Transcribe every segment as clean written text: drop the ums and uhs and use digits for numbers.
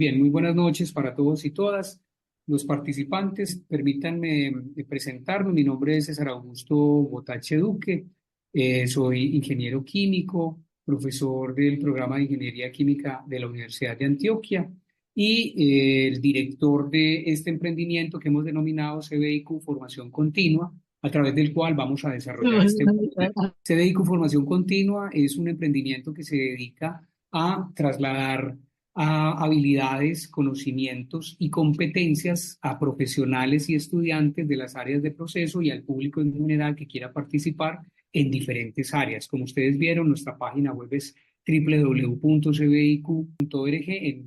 Bien, muy buenas noches para todos y todas los participantes. Permítanme presentarme. Mi nombre es César Augusto Botache Duque. Soy ingeniero químico, profesor del programa de Ingeniería Química de la Universidad de Antioquia y el director de este emprendimiento que hemos denominado CBIQ Formación Continua, a través del cual vamos a desarrollar este webinar. CBIQ Formación Continua es un emprendimiento que se dedica a trasladar a habilidades, conocimientos y competencias a profesionales y estudiantes de las áreas de proceso y al público en general que quiera participar en diferentes áreas. Como ustedes vieron, nuestra página web es www.cbiq.org.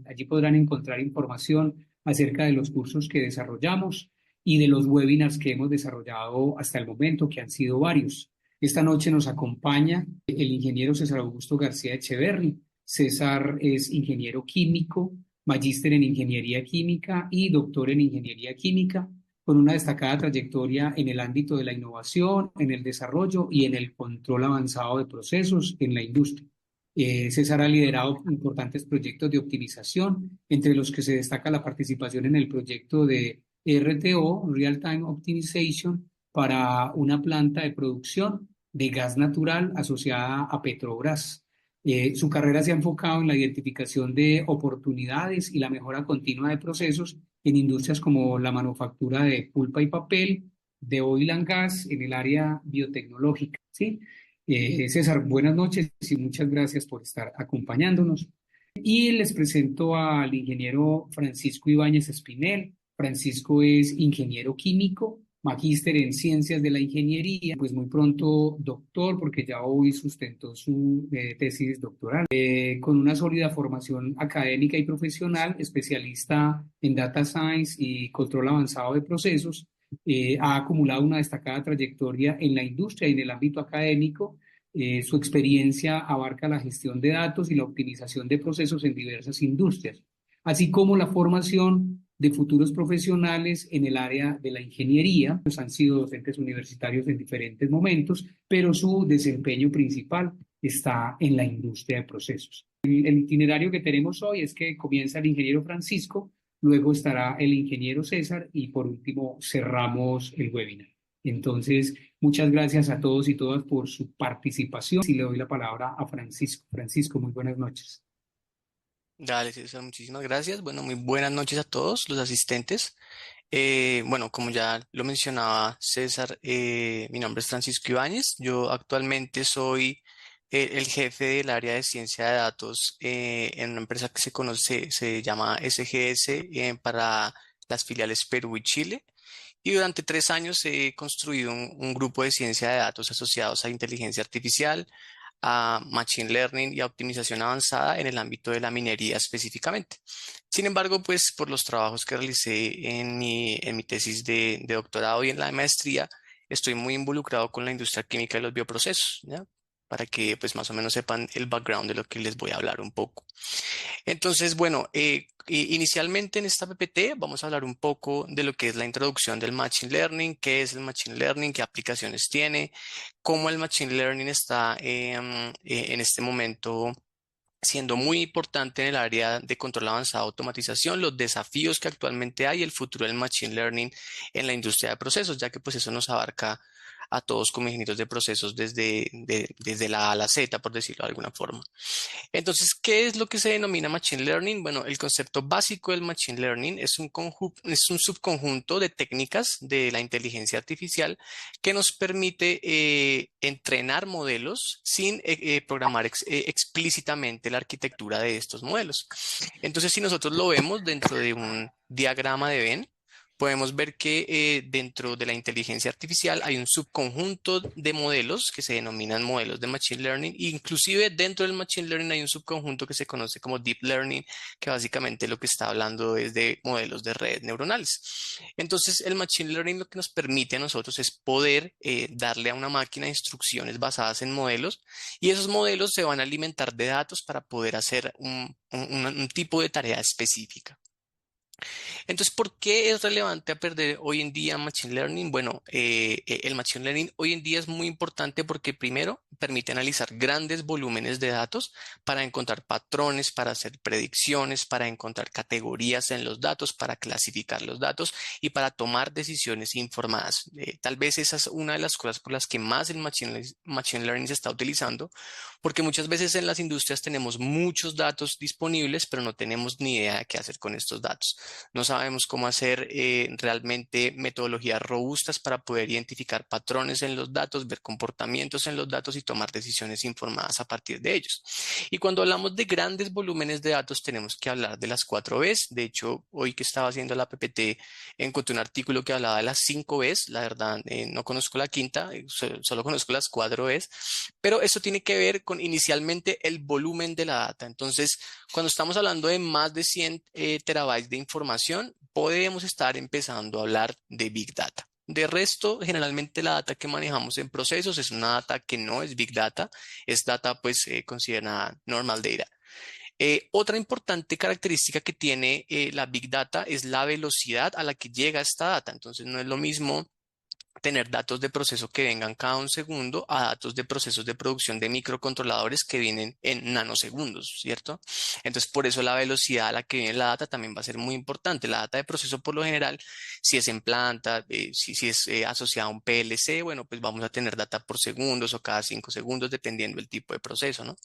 Allí podrán encontrar información acerca de los cursos que desarrollamos y de los webinars que hemos desarrollado hasta el momento, que han sido varios. Esta noche nos acompaña el ingeniero César Augusto García Echeverry. César es ingeniero químico, magíster en ingeniería química y doctor en ingeniería química, con una destacada trayectoria en el ámbito de la innovación, en el desarrollo y en el control avanzado de procesos en la industria. César ha liderado importantes proyectos de optimización, entre los que se destaca la participación en el proyecto de RTO, Real Time Optimization, para una planta de producción de gas natural asociada a Petrobras. Su carrera se ha enfocado en la identificación de oportunidades y la mejora continua de procesos en industrias como la manufactura de pulpa y papel, de oil and gas, en el área biotecnológica, ¿sí? César, buenas noches y muchas gracias por estar acompañándonos. Y les presento al ingeniero Francisco Ibáñez Espinel. Francisco es ingeniero químico, magíster en ciencias de la ingeniería, pues muy pronto doctor, porque ya hoy sustentó su tesis doctoral, con una sólida formación académica y profesional, especialista en data science y control avanzado de procesos. Ha acumulado una destacada trayectoria en la industria y en el ámbito académico. Su experiencia abarca la gestión de datos y la optimización de procesos en diversas industrias, así como la formación de futuros profesionales en el área de la ingeniería. Pues han sido docentes universitarios en diferentes momentos, pero su desempeño principal está en la industria de procesos. El itinerario que tenemos hoy es que comienza el ingeniero Francisco, luego estará el ingeniero César y por último cerramos el webinar. Entonces, muchas gracias a todos y todas por su participación. Y le doy la palabra a Francisco. Francisco, muy buenas noches. Dale, César, muchísimas gracias. Bueno, muy buenas noches a todos los asistentes. Bueno, como ya lo mencionaba César, mi nombre es Francisco Ibáñez. Yo actualmente soy el jefe del área de ciencia de datos en una empresa que se llama SGS para las filiales Perú y Chile. Y durante 3 años he construido un grupo de ciencia de datos asociados a inteligencia artificial, a Machine Learning y a optimización avanzada en el ámbito de la minería específicamente. Sin embargo, pues por los trabajos que realicé en mi tesis de doctorado y en la maestría, estoy muy involucrado con la industria química y los bioprocesos, ¿ya? Para que pues más o menos sepan el background de lo que les voy a hablar un poco. Entonces, bueno, inicialmente en esta PPT vamos a hablar un poco de lo que es la introducción del Machine Learning, qué es el Machine Learning, qué aplicaciones tiene, cómo el Machine Learning está en este momento siendo muy importante en el área de control avanzado de automatización, los desafíos que actualmente hay y el futuro del Machine Learning en la industria de procesos, ya que pues eso nos abarca a todos como ingenieros de procesos desde la A a la Z, por decirlo de alguna forma. Entonces, ¿qué es lo que se denomina Machine Learning? Bueno, el concepto básico del Machine Learning es un subconjunto de técnicas de la inteligencia artificial que nos permite entrenar modelos sin programar explícitamente la arquitectura de estos modelos. Entonces, si nosotros lo vemos dentro de un diagrama de Venn, podemos ver que dentro de la inteligencia artificial hay un subconjunto de modelos que se denominan modelos de Machine Learning. E inclusive dentro del Machine Learning hay un subconjunto que se conoce como Deep Learning, que básicamente lo que está hablando es de modelos de redes neuronales. Entonces, el Machine Learning lo que nos permite a nosotros es poder darle a una máquina instrucciones basadas en modelos y esos modelos se van a alimentar de datos para poder hacer un tipo de tarea específica. Entonces, ¿por qué es relevante aprender hoy en día Machine Learning? Bueno, el Machine Learning hoy en día es muy importante porque primero permite analizar grandes volúmenes de datos para encontrar patrones, para hacer predicciones, para encontrar categorías en los datos, para clasificar los datos y para tomar decisiones informadas. Tal vez esa es una de las cosas por las que más el Machine Learning se está utilizando, porque muchas veces en las industrias tenemos muchos datos disponibles, pero no tenemos ni idea de qué hacer con estos datos. No sabemos cómo hacer realmente metodologías robustas para poder identificar patrones en los datos, ver comportamientos en los datos y tomar decisiones informadas a partir de ellos. Y cuando hablamos de grandes volúmenes de datos, tenemos que hablar de las 4 Bs. De hecho, hoy que estaba haciendo la PPT, encontré un artículo que hablaba de las 5 Bs. La verdad, no conozco la quinta, solo conozco las 4 Bs, pero eso tiene que ver con inicialmente el volumen de la data. Entonces, cuando estamos hablando de más de 100 terabytes de información, podemos estar empezando a hablar de Big Data. De resto, generalmente la data que manejamos en procesos es una data que no es Big Data, es data pues considerada normal data. Otra importante característica que tiene la Big Data es la velocidad a la que llega esta data. Entonces, no es lo mismo tener datos de proceso que vengan cada un segundo a datos de procesos de producción de microcontroladores que vienen en nanosegundos, ¿cierto? Entonces, por eso la velocidad a la que viene la data también va a ser muy importante. La data de proceso, por lo general, si es en planta, si es asociada a un PLC, bueno, pues vamos a tener data por segundos o cada 5 segundos, dependiendo del tipo de proceso, ¿no?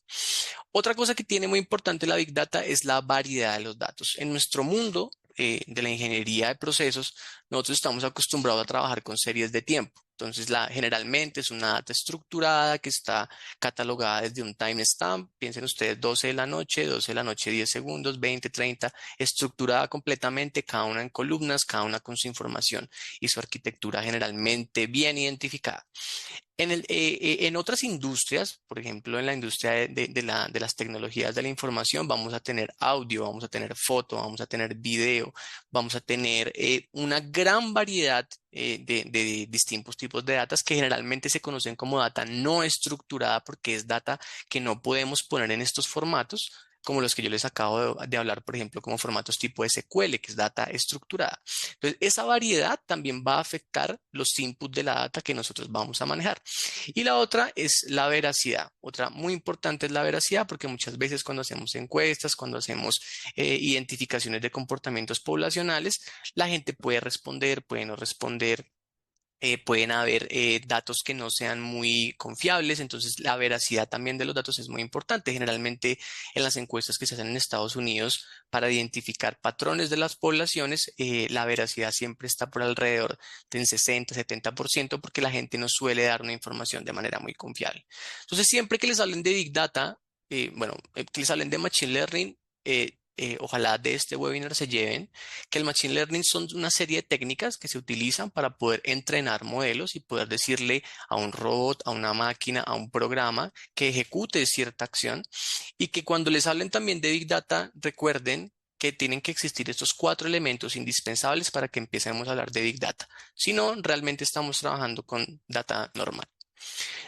Otra cosa que tiene muy importante la Big Data es la variedad de los datos. En nuestro mundo de la ingeniería de procesos, nosotros estamos acostumbrados a trabajar con series de tiempo. Entonces, generalmente es una data estructurada que está catalogada desde un timestamp. Piensen ustedes 12 de la noche 10 segundos, 20, 30, estructurada completamente, cada una en columnas, cada una con su información y su arquitectura generalmente bien identificada. En otras industrias, por ejemplo, en la industria de las tecnologías de la información, vamos a tener audio, vamos a tener foto, vamos a tener video, vamos a tener una gran variedad de distintos tipos de datas que generalmente se conocen como data no estructurada porque es data que no podemos poner en estos formatos, como los que yo les acabo de hablar, por ejemplo, como formatos tipo SQL, que es data estructurada. Entonces, esa variedad también va a afectar los inputs de la data que nosotros vamos a manejar. Y la otra es la veracidad. Otra muy importante es la veracidad porque muchas veces cuando hacemos encuestas, cuando hacemos identificaciones de comportamientos poblacionales, la gente puede responder, puede no responder. Pueden haber datos que no sean muy confiables, entonces la veracidad también de los datos es muy importante. Generalmente en las encuestas que se hacen en Estados Unidos para identificar patrones de las poblaciones, la veracidad siempre está por alrededor del 60-70% porque la gente no suele dar una información de manera muy confiable. Entonces siempre que les hablen de Big Data, que les hablen de Machine Learning, ojalá de este webinar se lleven que el Machine Learning son una serie de técnicas que se utilizan para poder entrenar modelos y poder decirle a un robot, a una máquina, a un programa que ejecute cierta acción y que cuando les hablen también de Big Data, recuerden que tienen que existir estos 4 elementos indispensables para que empecemos a hablar de Big Data. Si no, realmente estamos trabajando con data normal.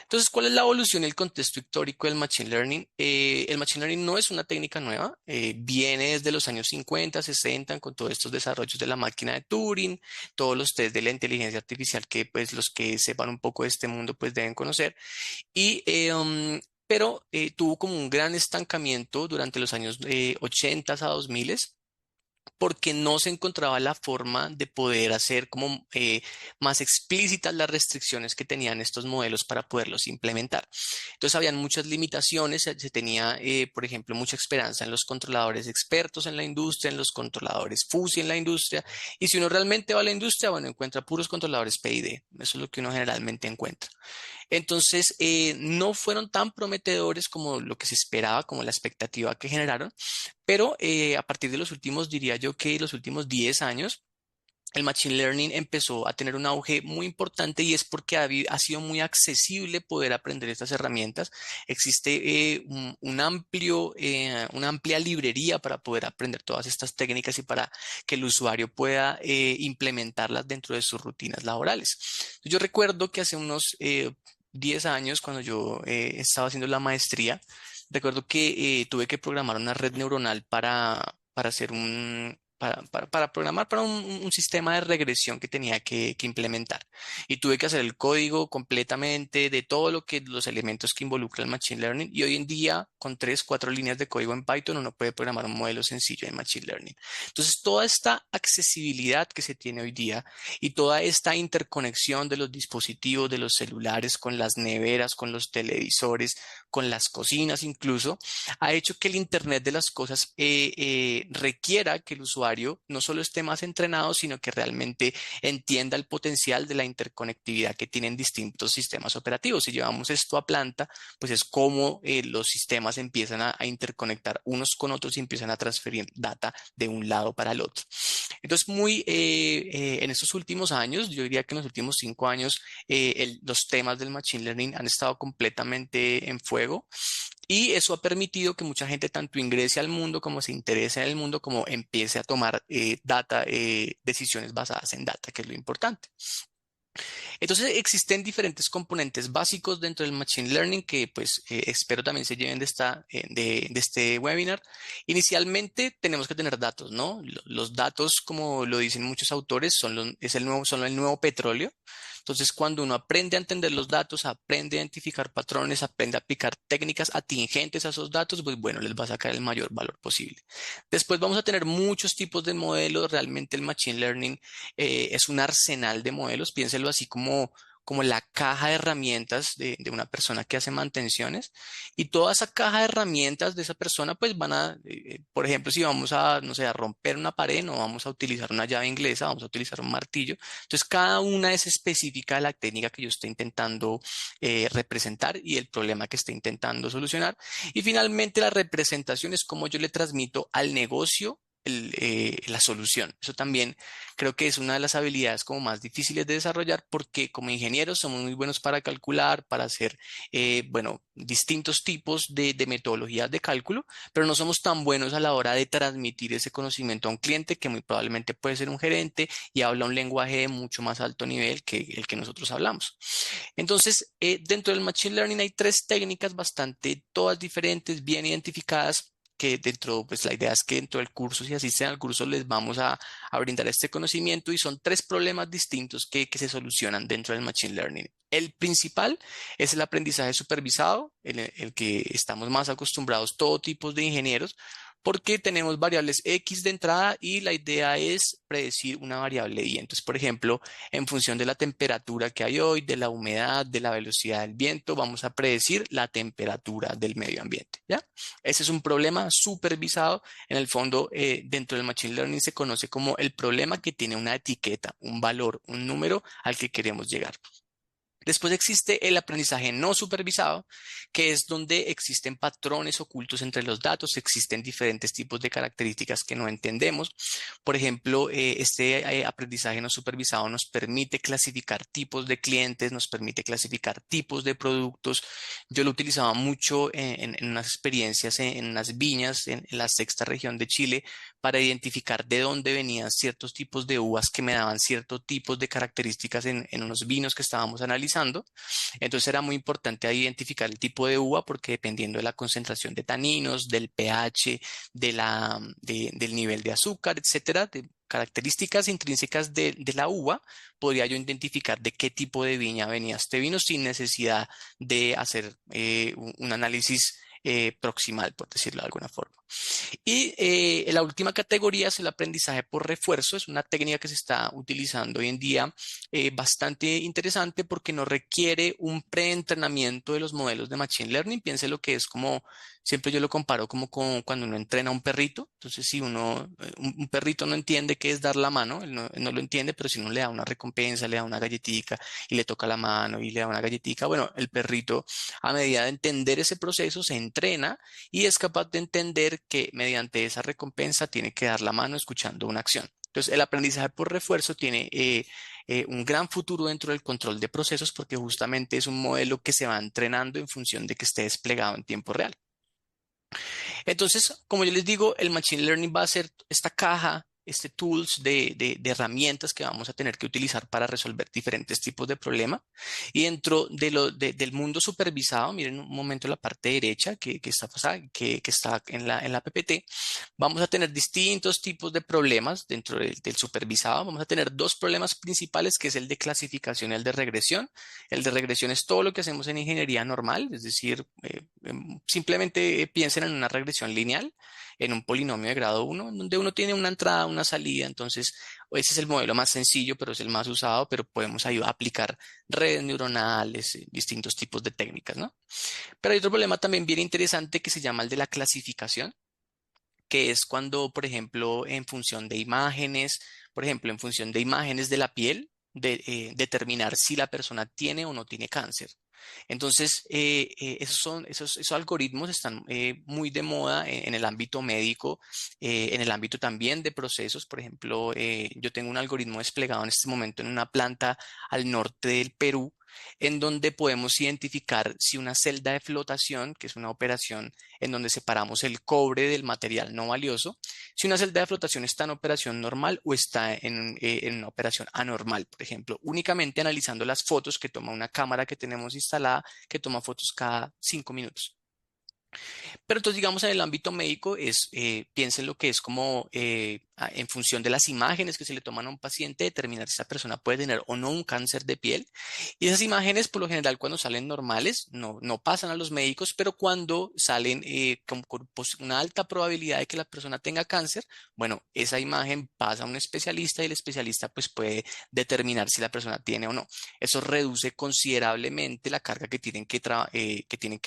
Entonces, ¿cuál es la evolución y el contexto histórico del Machine Learning? El Machine Learning no es una técnica nueva, viene desde los años 50, 60 con todos estos desarrollos de la máquina de Turing, todos los test de la inteligencia artificial que pues los que sepan un poco de este mundo pues deben conocer. Y, pero tuvo como un gran estancamiento durante los años 80 a 2000 porque no se encontraba la forma de poder hacer como más explícitas las restricciones que tenían estos modelos para poderlos implementar. Entonces, habían muchas limitaciones, se tenía, por ejemplo, mucha esperanza en los controladores expertos en la industria, en los controladores FUSI en la industria, y si uno realmente va a la industria, bueno, encuentra puros controladores PID, eso es lo que uno generalmente encuentra. Entonces, no fueron tan prometedores como lo que se esperaba, como la expectativa que generaron, pero a partir de los últimos, diría yo que los últimos 10 años, el Machine Learning empezó a tener un auge muy importante y es porque ha sido muy accesible poder aprender estas herramientas. Existe una amplia librería para poder aprender todas estas técnicas y para que el usuario pueda implementarlas dentro de sus rutinas laborales. Yo recuerdo que hace unos 10 años, cuando yo estaba haciendo la maestría, recuerdo que tuve que programar una red neuronal para hacer para programar para un sistema de regresión que tenía que implementar. Y tuve que hacer el código completamente de todo lo que los elementos que involucra el Machine Learning. Y hoy en día, con 3, 4 líneas de código en Python, uno puede programar un modelo sencillo de Machine Learning. Entonces, toda esta accesibilidad que se tiene hoy día y toda esta interconexión de los dispositivos, de los celulares, con las neveras, con los televisores, con las cocinas incluso, ha hecho que el Internet de las cosas requiera que el usuario no solo esté más entrenado, sino que realmente entienda el potencial de la interconectividad que tienen distintos sistemas operativos. Si llevamos esto a planta, pues es como los sistemas empiezan a interconectar unos con otros y empiezan a transferir data de un lado para el otro. Entonces, en estos últimos años, yo diría que en los últimos 5 años, los temas del Machine Learning han estado completamente en fuego. Y eso ha permitido que mucha gente tanto ingrese al mundo como se interese en el mundo, como empiece a tomar decisiones basadas en data, que es lo importante. Entonces existen diferentes componentes básicos dentro del Machine Learning que pues espero también se lleven de este webinar. Inicialmente tenemos que tener datos, ¿no? Los datos, como lo dicen muchos autores, son el nuevo petróleo. Entonces, cuando uno aprende a entender los datos, aprende a identificar patrones, aprende a aplicar técnicas atingentes a esos datos, pues bueno, les va a sacar el mayor valor posible. Después vamos a tener muchos tipos de modelos. Realmente el Machine Learning es un arsenal de modelos. Piénselo así como la caja de herramientas de una persona que hace mantenciones, y toda esa caja de herramientas de esa persona pues por ejemplo, si vamos a, no sé, a romper una pared, no vamos a utilizar una llave inglesa, vamos a utilizar un martillo. Entonces cada una es específica de la técnica que yo estoy intentando representar y el problema que estoy intentando solucionar. Y finalmente la representación es cómo yo le transmito al negocio la solución. Eso también creo que es una de las habilidades como más difíciles de desarrollar, porque como ingenieros somos muy buenos para calcular, para hacer, bueno, distintos tipos de metodologías de cálculo, pero no somos tan buenos a la hora de transmitir ese conocimiento a un cliente que muy probablemente puede ser un gerente y habla un lenguaje de mucho más alto nivel que el que nosotros hablamos. Entonces, dentro del Machine Learning hay 3 técnicas bastante, todas diferentes, bien identificadas, que dentro, pues la idea es que dentro del curso, si asisten al curso, les vamos a brindar este conocimiento, y son 3 problemas distintos que se solucionan dentro del Machine Learning. El principal es el aprendizaje supervisado, en el que estamos más acostumbrados todo tipo de ingenieros, porque tenemos variables X de entrada y la idea es predecir una variable Y. Entonces, por ejemplo, en función de la temperatura que hay hoy, de la humedad, de la velocidad del viento, vamos a predecir la temperatura del medio ambiente, ¿ya? Ese es un problema supervisado. En el fondo, dentro del Machine Learning se conoce como el problema que tiene una etiqueta, un valor, un número al que queremos llegar. Después existe el aprendizaje no supervisado, que es donde existen patrones ocultos entre los datos, existen diferentes tipos de características que no entendemos. Por ejemplo, este aprendizaje no supervisado nos permite clasificar tipos de clientes, nos permite clasificar tipos de productos. Yo lo utilizaba mucho en unas experiencias en unas viñas en la sexta región de Chile, para identificar de dónde venían ciertos tipos de uvas que me daban ciertos tipos de características en unos vinos que estábamos analizando. Entonces era muy importante ahí identificar el tipo de uva, porque dependiendo de la concentración de taninos, del pH, del nivel de azúcar, etcétera, de características intrínsecas de la uva, podría yo identificar de qué tipo de viña venía este vino sin necesidad de hacer un análisis proximal, por decirlo de alguna forma. Y la última categoría es el aprendizaje por refuerzo. Es una técnica que se está utilizando hoy en día, bastante interesante, porque no requiere un preentrenamiento de los modelos de Machine Learning. Piense lo que es como, siempre yo lo comparo como con cuando uno entrena a un perrito. Entonces, si un perrito no entiende qué es dar la mano, él no lo entiende, pero si uno le da una recompensa, le da una galletica y le toca la mano y le da una galletica, bueno, el perrito, a medida de entender ese proceso, se entrena y es capaz de entender que mediante esa recompensa tiene que dar la mano escuchando una acción. Entonces, el aprendizaje por refuerzo tiene un gran futuro dentro del control de procesos, porque justamente es un modelo que se va entrenando en función de que esté desplegado en tiempo real. Entonces, como yo les digo, el Machine Learning va a ser esta caja tools de herramientas que vamos a tener que utilizar para resolver diferentes tipos de problemas. Y dentro del mundo supervisado, miren un momento la parte derecha que está pasada, que está en la PPT, vamos a tener distintos tipos de problemas dentro del supervisado. Vamos a tener dos problemas principales, que es el de clasificación y el de regresión. El de regresión es todo lo que hacemos en ingeniería normal, es decir, simplemente piensen en una regresión lineal, en un polinomio de grado uno, en donde uno tiene una entrada, una salida. Entonces, ese es el modelo más sencillo, pero es el más usado, pero podemos ayudar a aplicar redes neuronales, distintos tipos de técnicas, ¿no? Pero hay otro problema también bien interesante que se llama el de la clasificación, que es cuando, por ejemplo, en función de imágenes, por ejemplo, en función de imágenes de la piel, determinar si la persona tiene o no tiene cáncer. Entonces, esos algoritmos están muy de moda en el ámbito médico, en el ámbito también de procesos. Por ejemplo, yo tengo un algoritmo desplegado en este momento en una planta al norte del Perú, en donde podemos identificar si una celda de flotación, que es una operación en donde separamos el cobre del material no valioso, si una celda de flotación está en operación normal o está en una operación anormal, por ejemplo, únicamente analizando las fotos que toma una cámara que tenemos instalada, que toma fotos cada 5 minutos. Pero entonces, digamos, en el ámbito médico, piensen lo que es como en función de las imágenes que se le toman a un paciente, determinar si esa persona puede tener o no un cáncer de piel. Y esas imágenes, por lo general, cuando salen normales, no pasan a los médicos, pero cuando salen con una alta probabilidad de que la persona tenga cáncer, bueno, esa imagen pasa a un especialista y el especialista pues puede determinar si la persona tiene o no. Eso reduce considerablemente la carga que tienen que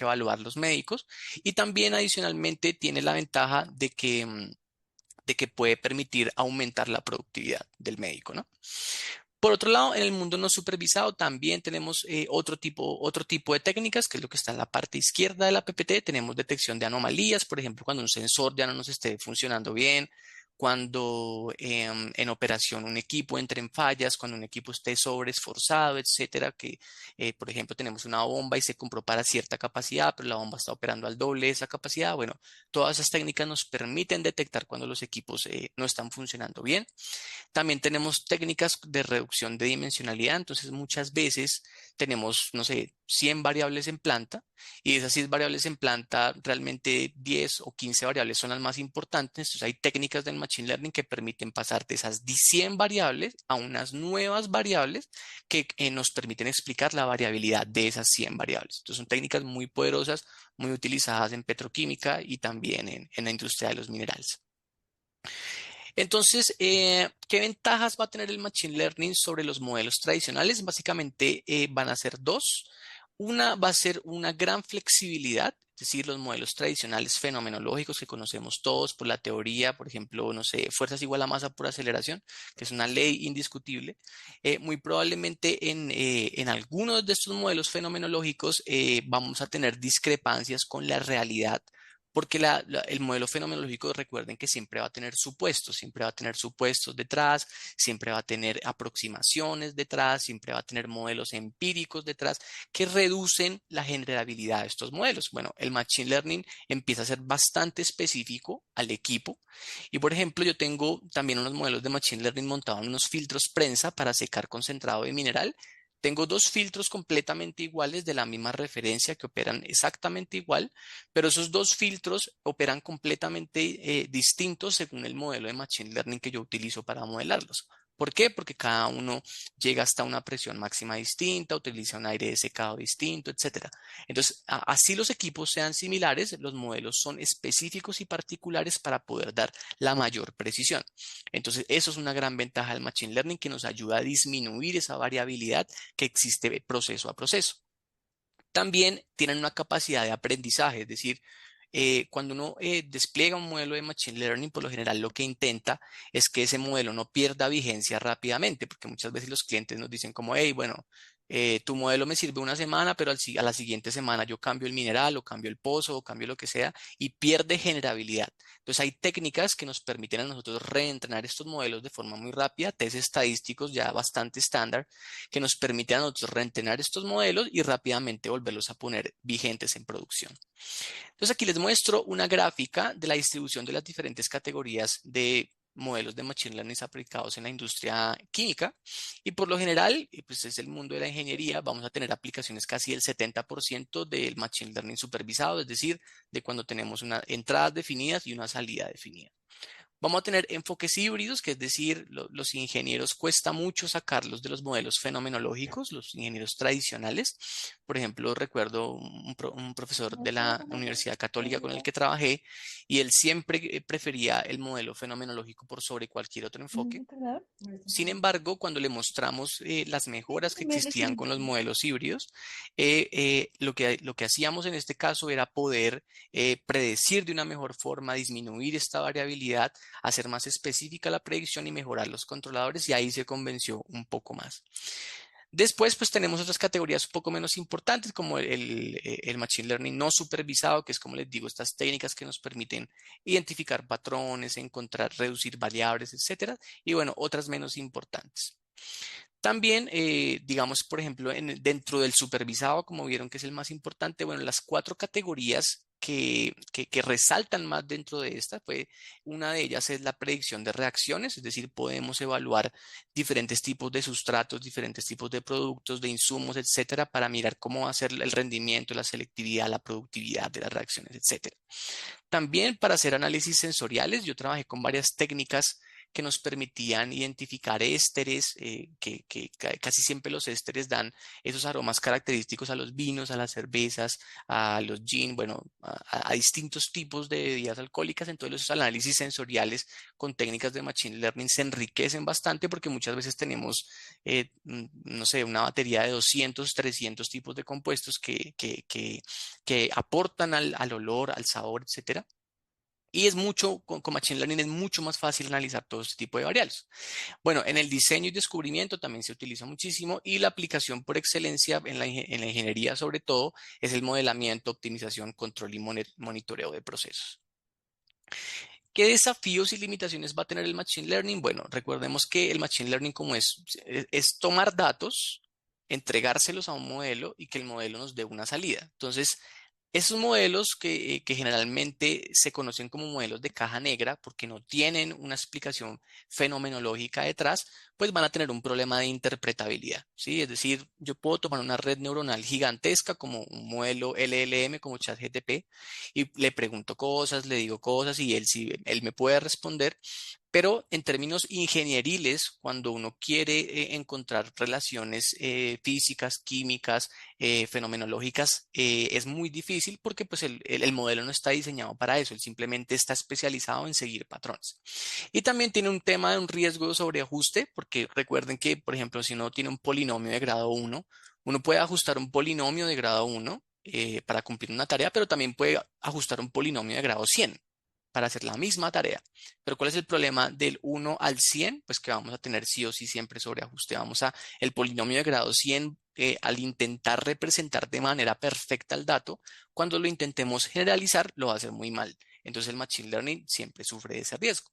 evaluar los médicos, y también adicionalmente tiene la ventaja de que puede permitir aumentar la productividad del médico, ¿no? Por otro lado, en el mundo no supervisado también tenemos otro tipo de técnicas, que es lo que está en la parte izquierda de la PPT. Tenemos detección de anomalías, por ejemplo, cuando un sensor ya no nos esté funcionando bien, cuando en operación un equipo entre en fallas, cuando un equipo esté sobreesforzado, etcétera, que por ejemplo tenemos una bomba y se compró para cierta capacidad, pero la bomba está operando al doble de esa capacidad. Bueno, todas esas técnicas nos permiten detectar cuando los equipos no están funcionando bien. También tenemos técnicas de reducción de dimensionalidad. Entonces, muchas veces tenemos, no sé, 100 variables en planta, y de esas 100 variables en planta, realmente 10 o 15 variables son las más importantes. Entonces, hay técnicas del Machine Learning que permiten pasar de esas 100 variables a unas nuevas variables que nos permiten explicar la variabilidad de esas 100 variables. Entonces, son técnicas muy poderosas, muy utilizadas en petroquímica y también en la industria de los minerales. Entonces, ¿qué ventajas va a tener el Machine Learning sobre los modelos tradicionales? Básicamente van a ser dos. Una va a ser una gran flexibilidad, es decir, los modelos tradicionales fenomenológicos que conocemos todos por la teoría, por ejemplo, no sé, fuerzas igual a masa por aceleración, que es una ley indiscutible. Muy probablemente en algunos de estos modelos fenomenológicos vamos a tener discrepancias con la realidad, porque el modelo fenomenológico, recuerden que siempre va a tener supuestos detrás, siempre va a tener aproximaciones detrás, siempre va a tener modelos empíricos detrás que reducen la generabilidad de estos modelos. Bueno, el Machine Learning empieza a ser bastante específico al equipo, y por ejemplo, yo tengo también unos modelos de Machine Learning montados en unos filtros prensa para secar concentrado de mineral. Tengo dos filtros completamente iguales de la misma referencia que operan exactamente igual, pero esos dos filtros operan completamente distintos según el modelo de Machine Learning que yo utilizo para modelarlos. ¿Por qué? Porque cada uno llega hasta una presión máxima distinta, utiliza un aire de secado distinto, etcétera. Entonces, así los equipos sean similares, los modelos son específicos y particulares para poder dar la mayor precisión. Entonces, eso es una gran ventaja del Machine Learning, que nos ayuda a disminuir esa variabilidad que existe proceso a proceso. También tienen una capacidad de aprendizaje, es decir, cuando uno despliega un modelo de Machine Learning, por lo general lo que intenta es que ese modelo no pierda vigencia rápidamente, porque muchas veces los clientes nos dicen como, hey, bueno, tu modelo me sirve una semana, pero a la siguiente semana yo cambio el mineral o cambio el pozo o cambio lo que sea, y pierde generabilidad. Entonces hay técnicas que nos permiten a nosotros reentrenar estos modelos de forma muy rápida, test estadísticos ya bastante estándar, que nos permiten a nosotros reentrenar estos modelos y rápidamente volverlos a poner vigentes en producción. Entonces aquí les muestro una gráfica de la distribución de las diferentes categorías de modelos de Machine Learning aplicados en la industria química y por lo general, pues es el mundo de la ingeniería, vamos a tener aplicaciones casi el 70% del Machine Learning supervisado, es decir, de cuando tenemos unas entradas definidas y una salida definida. Vamos a tener enfoques híbridos, que es decir, los ingenieros cuesta mucho sacarlos de los modelos fenomenológicos, los ingenieros tradicionales. Por ejemplo, recuerdo un profesor de la Universidad Católica con el que trabajé y él siempre prefería el modelo fenomenológico por sobre cualquier otro enfoque. Sin embargo, cuando le mostramos las mejoras que existían con los modelos híbridos, lo que hacíamos en este caso era poder predecir de una mejor forma, disminuir esta variabilidad, hacer más específica la predicción y mejorar los controladores, y ahí se convenció un poco más. Después, pues tenemos otras categorías un poco menos importantes, como el Machine Learning no supervisado, que es, como les digo, estas técnicas que nos permiten identificar patrones, encontrar, reducir variables, etcétera, y bueno, otras menos importantes. También, digamos, por ejemplo, dentro del supervisado, como vieron que es el más importante, bueno, las cuatro categorías que resaltan más dentro de esta, pues una de ellas es la predicción de reacciones, es decir, podemos evaluar diferentes tipos de sustratos, diferentes tipos de productos, de insumos, etcétera, para mirar cómo va a ser el rendimiento, la selectividad, la productividad de las reacciones, etcétera. También para hacer análisis sensoriales, yo trabajé con varias técnicas que nos permitían identificar ésteres, casi siempre los ésteres dan esos aromas característicos a los vinos, a las cervezas, a los gin, bueno, a distintos tipos de bebidas alcohólicas. Entonces, los análisis sensoriales con técnicas de Machine Learning se enriquecen bastante porque muchas veces tenemos, no sé, una batería de 200, 300 tipos de compuestos que aportan al olor, al sabor, etcétera. Y es mucho, con Machine Learning es mucho más fácil analizar todo este tipo de variables. Bueno, en el diseño y descubrimiento también se utiliza muchísimo y la aplicación por excelencia en la ingeniería sobre todo es el modelamiento, optimización, control y monitoreo de procesos. ¿Qué desafíos y limitaciones va a tener el Machine Learning? Bueno, recordemos que el Machine Learning como es tomar datos, entregárselos a un modelo y que el modelo nos dé una salida. Entonces, esos modelos que generalmente se conocen como modelos de caja negra porque no tienen una explicación fenomenológica detrás, pues van a tener un problema de interpretabilidad, ¿sí? Es decir, yo puedo tomar una red neuronal gigantesca como un modelo LLM como ChatGPT y le pregunto cosas, le digo cosas y él, sí, él me puede responder, pero en términos ingenieriles, cuando uno quiere encontrar relaciones físicas, químicas, fenomenológicas, es muy difícil porque pues, el modelo no está diseñado para eso, él simplemente está especializado en seguir patrones. Y también tiene un tema de un riesgo de sobreajuste, porque recuerden que, por ejemplo, si uno tiene un polinomio de grado 1, uno puede ajustar un polinomio de grado 1 para cumplir una tarea, pero también puede ajustar un polinomio de grado 100 para hacer la misma tarea. Pero ¿cuál es el problema del 1 al 100? Pues que vamos a tener sí o sí siempre sobreajuste. El polinomio de grado 100, al intentar representar de manera perfecta el dato, cuando lo intentemos generalizar, lo va a hacer muy mal. Entonces el Machine Learning siempre sufre de ese riesgo.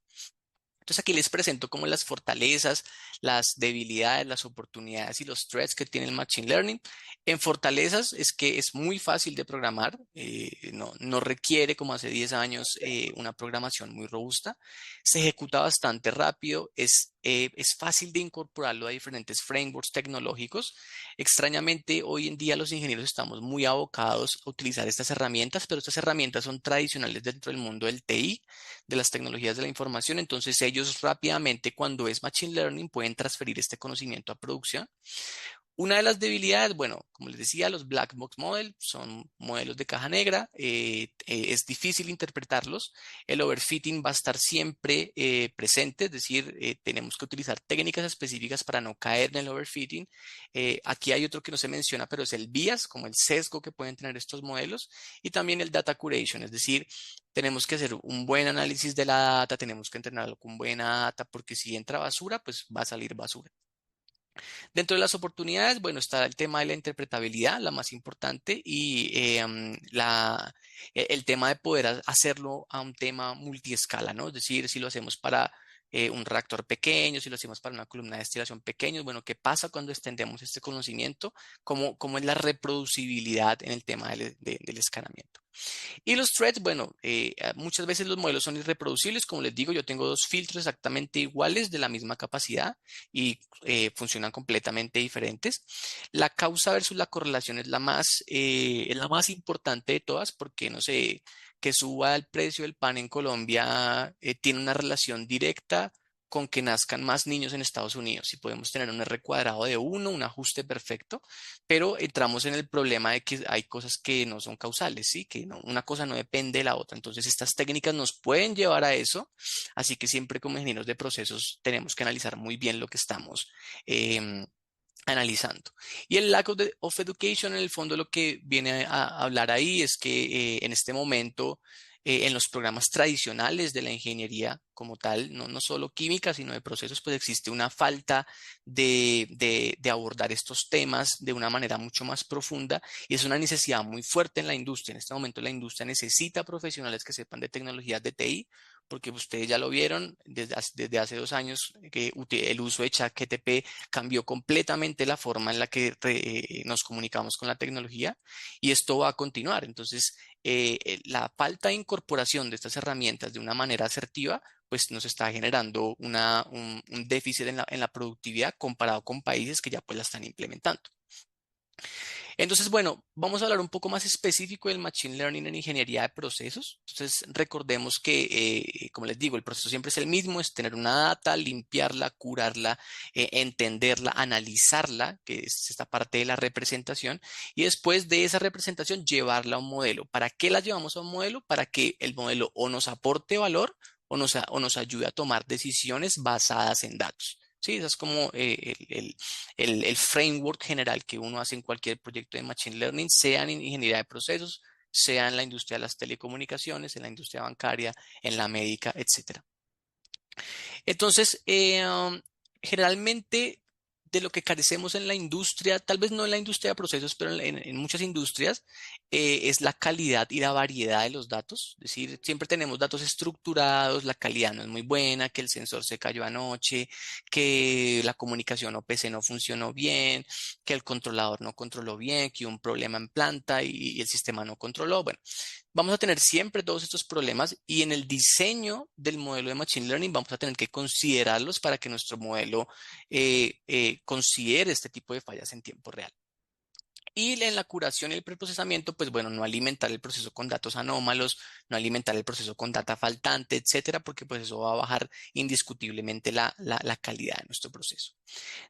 Entonces aquí les presento como las fortalezas, las debilidades, las oportunidades y los threats que tiene el Machine Learning. En fortalezas es que es muy fácil de programar, no requiere como hace 10 años una programación muy robusta, se ejecuta bastante rápido, es fácil de incorporarlo a diferentes frameworks tecnológicos. Extrañamente, hoy en día los ingenieros estamos muy abocados a utilizar estas herramientas, pero estas herramientas son tradicionales dentro del mundo del TI, de las tecnologías de la información. Entonces ellos rápidamente, cuando es Machine Learning, pueden transferir este conocimiento a producción. Una de las debilidades, bueno, como les decía, los black box model son modelos de caja negra, es difícil interpretarlos, el overfitting va a estar siempre presente, es decir, tenemos que utilizar técnicas específicas para no caer en el overfitting. Aquí hay otro que no se menciona, pero es el bias, como el sesgo que pueden tener estos modelos, y también el data curation, es decir, tenemos que hacer un buen análisis de la data, tenemos que entrenarlo con buena data, porque si entra basura, pues va a salir basura. Dentro de las oportunidades, bueno, está el tema de la interpretabilidad, la más importante, y el tema de poder hacerlo a un tema multiescala, ¿no? Es decir, si lo hacemos para un reactor pequeño, si lo hacemos para una columna de destilación pequeño, bueno, ¿qué pasa cuando extendemos este conocimiento? ¿Cómo es la reproducibilidad en el tema del escalamiento? Y los threads, bueno, muchas veces los modelos son irreproducibles. Como les digo, yo tengo dos filtros exactamente iguales de la misma capacidad y funcionan completamente diferentes. La causa versus la correlación es la más importante de todas porque, no sé, que suba el precio del pan en Colombia tiene una relación directa con que nazcan más niños en Estados Unidos. Si podemos tener un R cuadrado de uno, un ajuste perfecto, pero entramos en el problema de que hay cosas que no son causales, ¿sí? Que una cosa no depende de la otra. Entonces, estas técnicas nos pueden llevar a eso, así que siempre como ingenieros de procesos tenemos que analizar muy bien lo que estamos em, analizando. Y el lack of education, en el fondo, lo que viene a hablar ahí es que en este momento, en los programas tradicionales de la ingeniería como tal, no solo química, sino de procesos, pues existe una falta de abordar estos temas de una manera mucho más profunda y es una necesidad muy fuerte en la industria. En este momento la industria necesita profesionales que sepan de tecnologías de TI, porque ustedes ya lo vieron desde hace 2 años que el uso de ChatGPT cambió completamente la forma en la que nos comunicamos con la tecnología y esto va a continuar. Entonces, la falta de incorporación de estas herramientas de una manera asertiva, pues nos está generando un déficit en la productividad comparado con países que ya pues la están implementando. Entonces, bueno, vamos a hablar un poco más específico del Machine Learning en ingeniería de procesos. Entonces, recordemos que, como les digo, el proceso siempre es el mismo, es tener una data, limpiarla, curarla, entenderla, analizarla, que es esta parte de la representación, y después de esa representación llevarla a un modelo. ¿Para qué la llevamos a un modelo? Para que el modelo o nos aporte valor o nos ayude a tomar decisiones basadas en datos. Sí, esa es como el framework general que uno hace en cualquier proyecto de Machine Learning, sea en ingeniería de procesos, sea en la industria de las telecomunicaciones, en la industria bancaria, en la médica, etcétera. Entonces, generalmente de lo que carecemos en la industria, tal vez no en la industria de procesos, pero en muchas industrias, es la calidad y la variedad de los datos. Es decir, siempre tenemos datos estructurados, la calidad no es muy buena, que el sensor se cayó anoche, que la comunicación OPC no funcionó bien, que el controlador no controló bien, que hubo un problema en planta y el sistema no controló. Bueno, vamos a tener siempre todos estos problemas y en el diseño del modelo de Machine Learning vamos a tener que considerarlos para que nuestro modelo considere este tipo de fallas en tiempo real. Y en la curación y el preprocesamiento, pues bueno, no alimentar el proceso con datos anómalos, no alimentar el proceso con data faltante, etcétera, porque pues eso va a bajar indiscutiblemente la calidad de nuestro proceso.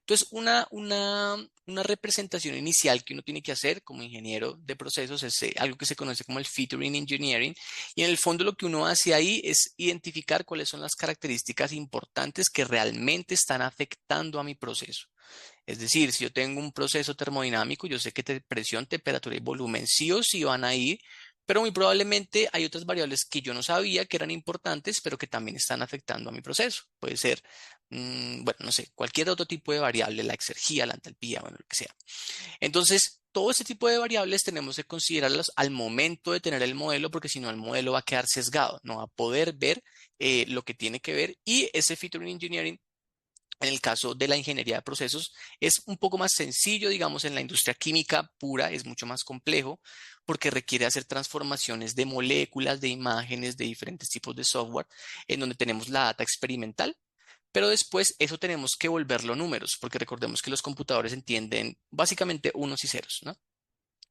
Entonces, una representación inicial que uno tiene que hacer como ingeniero de procesos es algo que se conoce como el featuring engineering. Y en el fondo lo que uno hace ahí es identificar cuáles son las características importantes que realmente están afectando a mi proceso. Es decir, si yo tengo un proceso termodinámico, yo sé que presión, temperatura y volumen sí o sí van a ir, pero muy probablemente hay otras variables que yo no sabía que eran importantes, pero que también están afectando a mi proceso. Puede ser, bueno, no sé, cualquier otro tipo de variable, la exergía, la entalpía, bueno, lo que sea. Entonces, todo este tipo de variables tenemos que considerarlas al momento de tener el modelo, porque si no, el modelo va a quedar sesgado, no va a poder ver lo que tiene que ver y ese featuring engineering en el caso de la ingeniería de procesos es un poco más sencillo, digamos, en la industria química pura es mucho más complejo porque requiere hacer transformaciones de moléculas, de imágenes, de diferentes tipos de software, en donde tenemos la data experimental, pero después eso tenemos que volverlo números, porque recordemos que los computadores entienden básicamente unos y ceros, ¿no?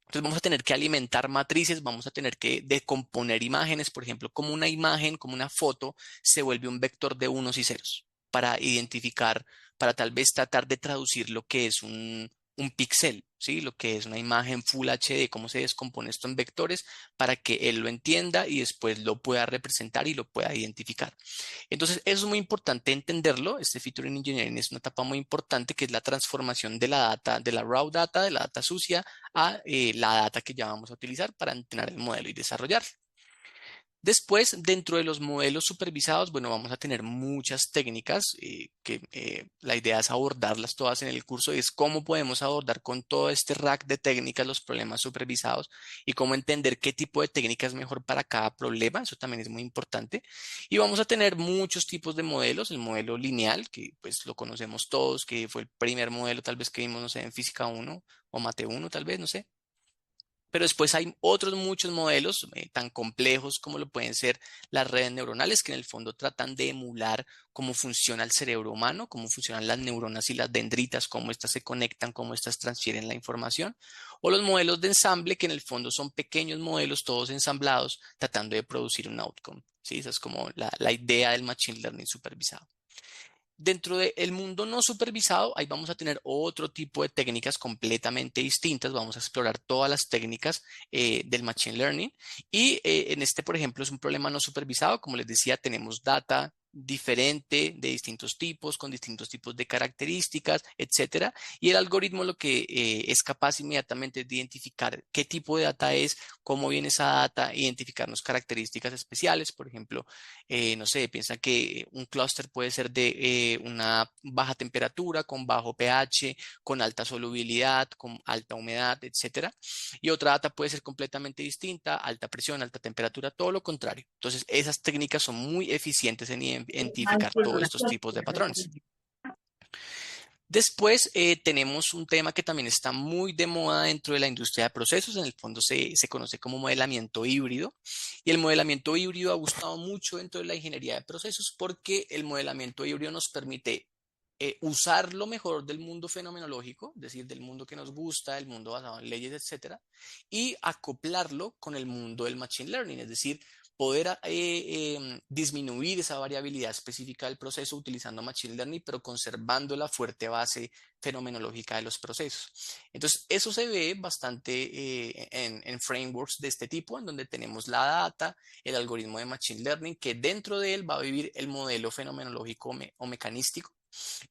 Entonces vamos a tener que alimentar matrices, vamos a tener que decomponer imágenes, por ejemplo, como una imagen, como una foto, se vuelve un vector de unos y ceros para identificar, para tal vez tratar de traducir lo que es un píxel, ¿sí? Lo que es una imagen Full HD, cómo se descompone esto en vectores para que él lo entienda y después lo pueda representar y lo pueda identificar. Entonces, eso es muy importante entenderlo. Este featuring engineering es una etapa muy importante que es la transformación de la data, de la raw data, de la data sucia, a la data que ya vamos a utilizar para entrenar el modelo y desarrollar. Después, dentro de los modelos supervisados, bueno, vamos a tener muchas técnicas que la idea es abordarlas todas en el curso y es cómo podemos abordar con todo este rack de técnicas los problemas supervisados y cómo entender qué tipo de técnica es mejor para cada problema. Eso también es muy importante. Y vamos a tener muchos tipos de modelos. El modelo lineal, que pues lo conocemos todos, que fue el primer modelo tal vez que vimos, no sé, en física uno o mate uno tal vez, no sé. Pero después hay otros muchos modelos tan complejos como lo pueden ser las redes neuronales, que en el fondo tratan de emular cómo funciona el cerebro humano, cómo funcionan las neuronas y las dendritas, cómo éstas se conectan, cómo éstas transfieren la información. O los modelos de ensamble, que en el fondo son pequeños modelos todos ensamblados, tratando de producir un outcome. ¿Sí? Esa es como la idea del Machine Learning supervisado. Dentro del mundo no supervisado, ahí vamos a tener otro tipo de técnicas completamente distintas. Vamos a explorar todas las técnicas del Machine Learning. Y en este, por ejemplo, es un problema no supervisado. Como les decía, tenemos data diferente de distintos tipos, con distintos tipos de características, etcétera. Y el algoritmo lo que es capaz inmediatamente de identificar qué tipo de data es, cómo viene esa data, identificarnos características especiales. Por ejemplo, no sé, piensa que un clúster puede ser de una baja temperatura, con bajo pH, con alta solubilidad, con alta humedad, etcétera. Y otra data puede ser completamente distinta, alta presión, alta temperatura, todo lo contrario. Entonces, esas técnicas son muy eficientes en identificar todos estos tipos de patrones. Después tenemos un tema que también está muy de moda dentro de la industria de procesos. En el fondo se conoce como modelamiento híbrido. Y el modelamiento híbrido ha gustado mucho dentro de la ingeniería de procesos porque el modelamiento híbrido nos permite usar lo mejor del mundo fenomenológico, es decir, del mundo que nos gusta, el mundo basado en leyes, etcétera, y acoplarlo con el mundo del machine learning, es decir, poder disminuir esa variabilidad específica del proceso utilizando Machine Learning, pero conservando la fuerte base fenomenológica de los procesos. Entonces, eso se ve bastante en frameworks de este tipo, en donde tenemos la data, el algoritmo de Machine Learning, que dentro de él va a vivir el modelo fenomenológico o mecanístico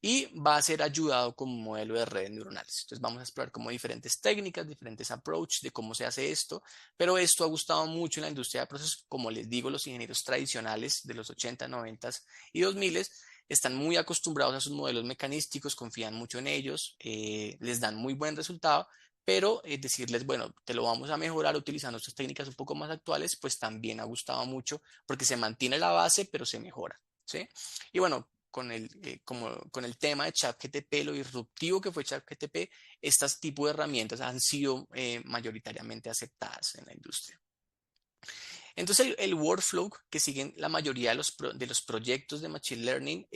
y va a ser ayudado con un modelo de redes neuronales. Entonces vamos a explorar como diferentes técnicas, diferentes approaches de cómo se hace esto, pero esto ha gustado mucho en la industria de procesos. Como les digo, los ingenieros tradicionales de los 80, 90 y 2000 están muy acostumbrados a sus modelos mecanísticos, confían mucho en ellos, les dan muy buen resultado, pero decirles, bueno, te lo vamos a mejorar utilizando estas técnicas un poco más actuales, pues también ha gustado mucho porque se mantiene la base, pero se mejora. ¿Sí? Y bueno, con el tema de ChatGPT, lo disruptivo que fue ChatGPT, estos tipos de herramientas han sido mayoritariamente aceptadas en la industria. Entonces, el workflow que siguen la mayoría de los proyectos de Machine Learning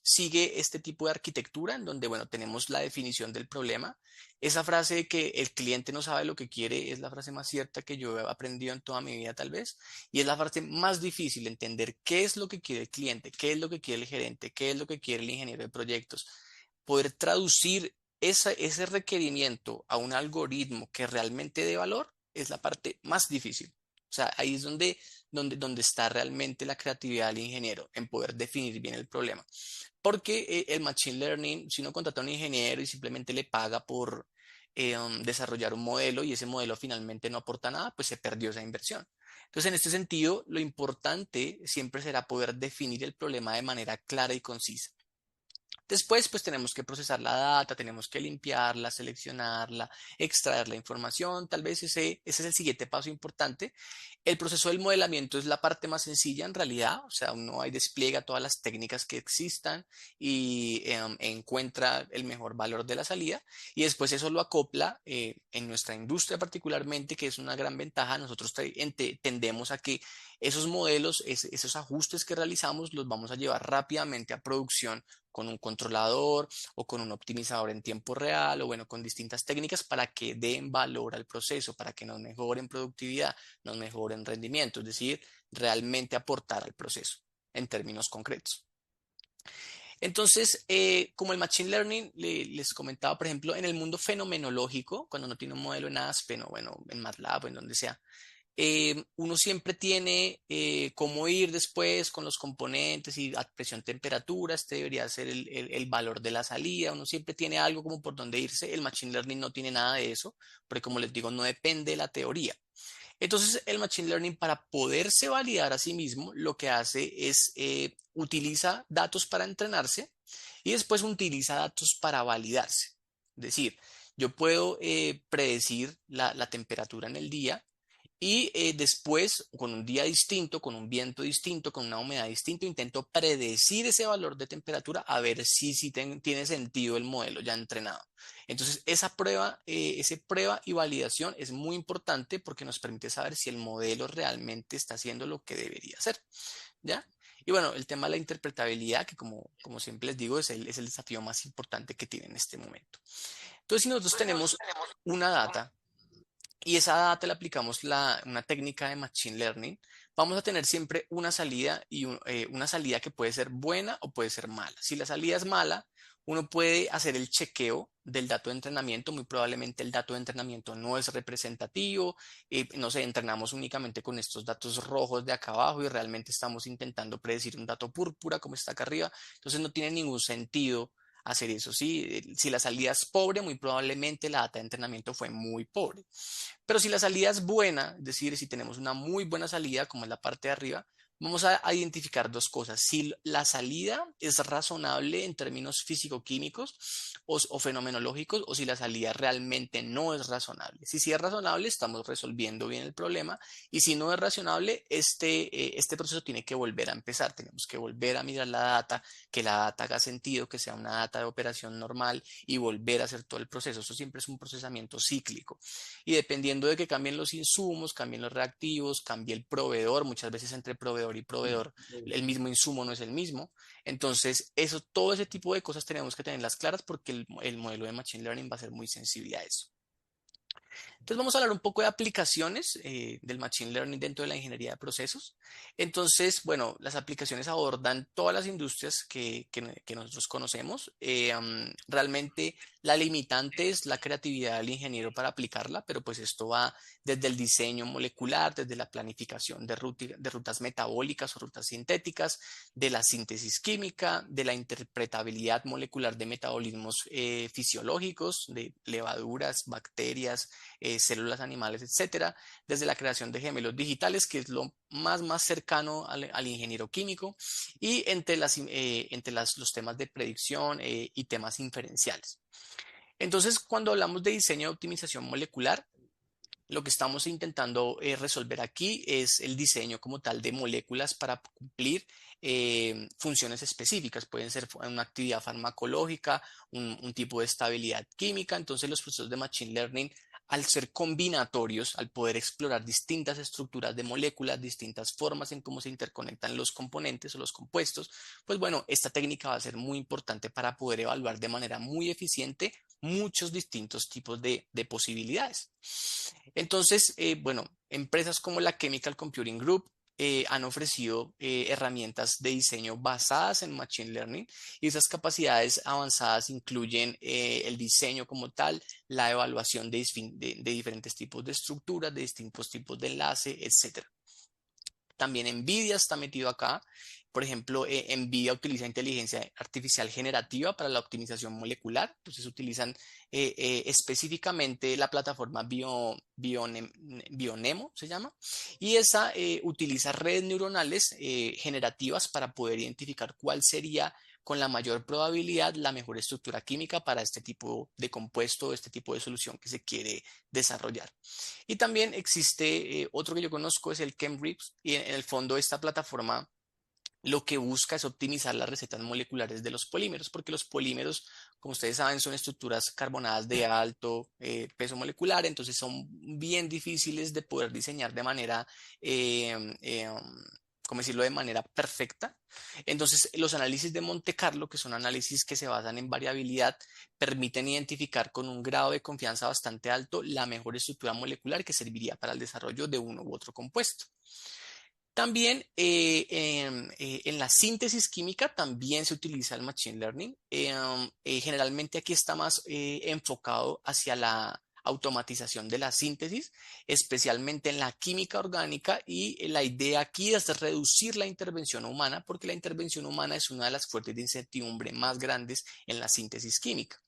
sigue este tipo de arquitectura en donde, bueno, tenemos la definición del problema. Esa frase de que el cliente no sabe lo que quiere es la frase más cierta que yo he aprendido en toda mi vida, tal vez, y es la frase más difícil, entender qué es lo que quiere el cliente, qué es lo que quiere el gerente, qué es lo que quiere el ingeniero de proyectos. Poder traducir ese requerimiento a un algoritmo que realmente dé valor es la parte más difícil. O sea, ahí es donde está realmente la creatividad del ingeniero, en poder definir bien el problema. Porque el Machine Learning, si uno contrata a un ingeniero y simplemente le paga por desarrollar un modelo y ese modelo finalmente no aporta nada, pues se perdió esa inversión. Entonces, en este sentido, lo importante siempre será poder definir el problema de manera clara y concisa. Después, pues tenemos que procesar la data, tenemos que limpiarla, seleccionarla, extraer la información. Tal vez ese es el siguiente paso importante. El proceso del modelamiento es la parte más sencilla en realidad, o sea, uno ahí despliega todas las técnicas que existan y encuentra el mejor valor de la salida y después eso lo acopla en nuestra industria particularmente, que es una gran ventaja. Nosotros tendemos a que esos modelos, esos ajustes que realizamos, los vamos a llevar rápidamente a producción con un controlador o con un optimizador en tiempo real o bueno, con distintas técnicas para que den valor al proceso, para que nos mejoren productividad, nos mejoren rendimiento, es decir, realmente aportar al proceso en términos concretos. Entonces, como el Machine Learning, les comentaba, por ejemplo, en el mundo fenomenológico, cuando uno tiene un modelo en Aspen o bueno, en MATLAB o en donde sea, uno siempre tiene cómo ir después con los componentes y a presión temperatura, este debería ser el valor de la salida, uno siempre tiene algo como por donde irse, el Machine Learning no tiene nada de eso, porque como les digo, no depende de la teoría. Entonces, el Machine Learning, para poderse validar a sí mismo, lo que hace es utiliza datos para entrenarse y después utiliza datos para validarse. Es decir, yo puedo predecir la temperatura en el día y después, con un día distinto, con un viento distinto, con una humedad distinta, intento predecir ese valor de temperatura a ver si tiene sentido el modelo ya entrenado. Entonces, esa prueba y validación es muy importante porque nos permite saber si el modelo realmente está haciendo lo que debería hacer, ¿ya? Y bueno, el tema de la interpretabilidad, que como siempre les digo, es el desafío más importante que tiene en este momento. Entonces, si nosotros tenemos una data y esa data le aplicamos una técnica de Machine Learning, vamos a tener siempre una salida y una salida que puede ser buena o puede ser mala. Si la salida es mala, uno puede hacer el chequeo del dato de entrenamiento. Muy probablemente el dato de entrenamiento no es representativo. No sé, entrenamos únicamente con estos datos rojos de acá abajo y realmente estamos intentando predecir un dato púrpura como está acá arriba. Entonces no tiene ningún sentido hacer eso. Si la salida es pobre, muy probablemente la data de entrenamiento fue muy pobre. Pero si la salida es buena, es decir, si tenemos una muy buena salida, como es la parte de arriba, vamos a identificar dos cosas. Si la salida es razonable en términos físico-químicos o fenomenológicos, o si la salida realmente no es razonable. Si sí es razonable, estamos resolviendo bien el problema. Y si no es razonable, este proceso tiene que volver a empezar. Tenemos que volver a mirar la data, que la data haga sentido, que sea una data de operación normal y volver a hacer todo el proceso. Eso siempre es un procesamiento cíclico. Y dependiendo de que cambien los insumos, cambien los reactivos, cambie el proveedor, muchas veces entre proveedor y proveedor el mismo insumo no es el mismo. Entonces, todo ese tipo de cosas tenemos que tenerlas claras porque el modelo de Machine Learning va a ser muy sensible a eso. Entonces vamos a hablar un poco de aplicaciones del Machine Learning dentro de la ingeniería de procesos. Entonces, bueno, las aplicaciones abordan todas las industrias que nosotros conocemos. Realmente la limitante es la creatividad del ingeniero para aplicarla, pero pues esto va desde el diseño molecular, desde la planificación de rutas metabólicas o rutas sintéticas, de la síntesis química, de la interpretabilidad molecular de metabolismos fisiológicos, de levaduras, bacterias, células animales, etcétera, desde la creación de gemelos digitales, que es lo más cercano al ingeniero químico, y entre los temas de predicción y temas inferenciales. Entonces, cuando hablamos de diseño de optimización molecular, lo que estamos intentando resolver aquí es el diseño como tal de moléculas para cumplir funciones específicas. Pueden ser una actividad farmacológica, un tipo de estabilidad química. Entonces, los procesos de Machine Learning, al ser combinatorios, al poder explorar distintas estructuras de moléculas, distintas formas en cómo se interconectan los componentes o los compuestos, pues bueno, esta técnica va a ser muy importante para poder evaluar de manera muy eficiente muchos distintos tipos de posibilidades. Entonces, bueno, empresas como la Chemical Computing Group han ofrecido herramientas de diseño basadas en Machine Learning y esas capacidades avanzadas incluyen el diseño como tal, la evaluación de diferentes tipos de estructuras, de distintos tipos de enlace, etcétera. También NVIDIA está metido acá. Por ejemplo, NVIDIA utiliza inteligencia artificial generativa para la optimización molecular. Entonces utilizan específicamente la plataforma Bionemo, se llama. Y esa utiliza redes neuronales generativas para poder identificar cuál sería con la mayor probabilidad la mejor estructura química para este tipo de compuesto, este tipo de solución que se quiere desarrollar. Y también existe otro que yo conozco, es el ChemRips, y en el fondo esta plataforma lo que busca es optimizar las recetas moleculares de los polímeros, porque los polímeros, como ustedes saben, son estructuras carbonadas de alto peso molecular, entonces son bien difíciles de poder diseñar de manera, eh, eh, um, ¿cómo decirlo?, de manera perfecta. Entonces, los análisis de Monte Carlo, que son análisis que se basan en variabilidad, permiten identificar con un grado de confianza bastante alto la mejor estructura molecular que serviría para el desarrollo de uno u otro compuesto. También en la síntesis química también se utiliza el Machine Learning. Generalmente aquí está más enfocado automatización de la síntesis, especialmente en la química orgánica, y la idea aquí es reducir la intervención humana, porque la intervención humana es una de las fuentes de incertidumbre más grandes en la síntesis química.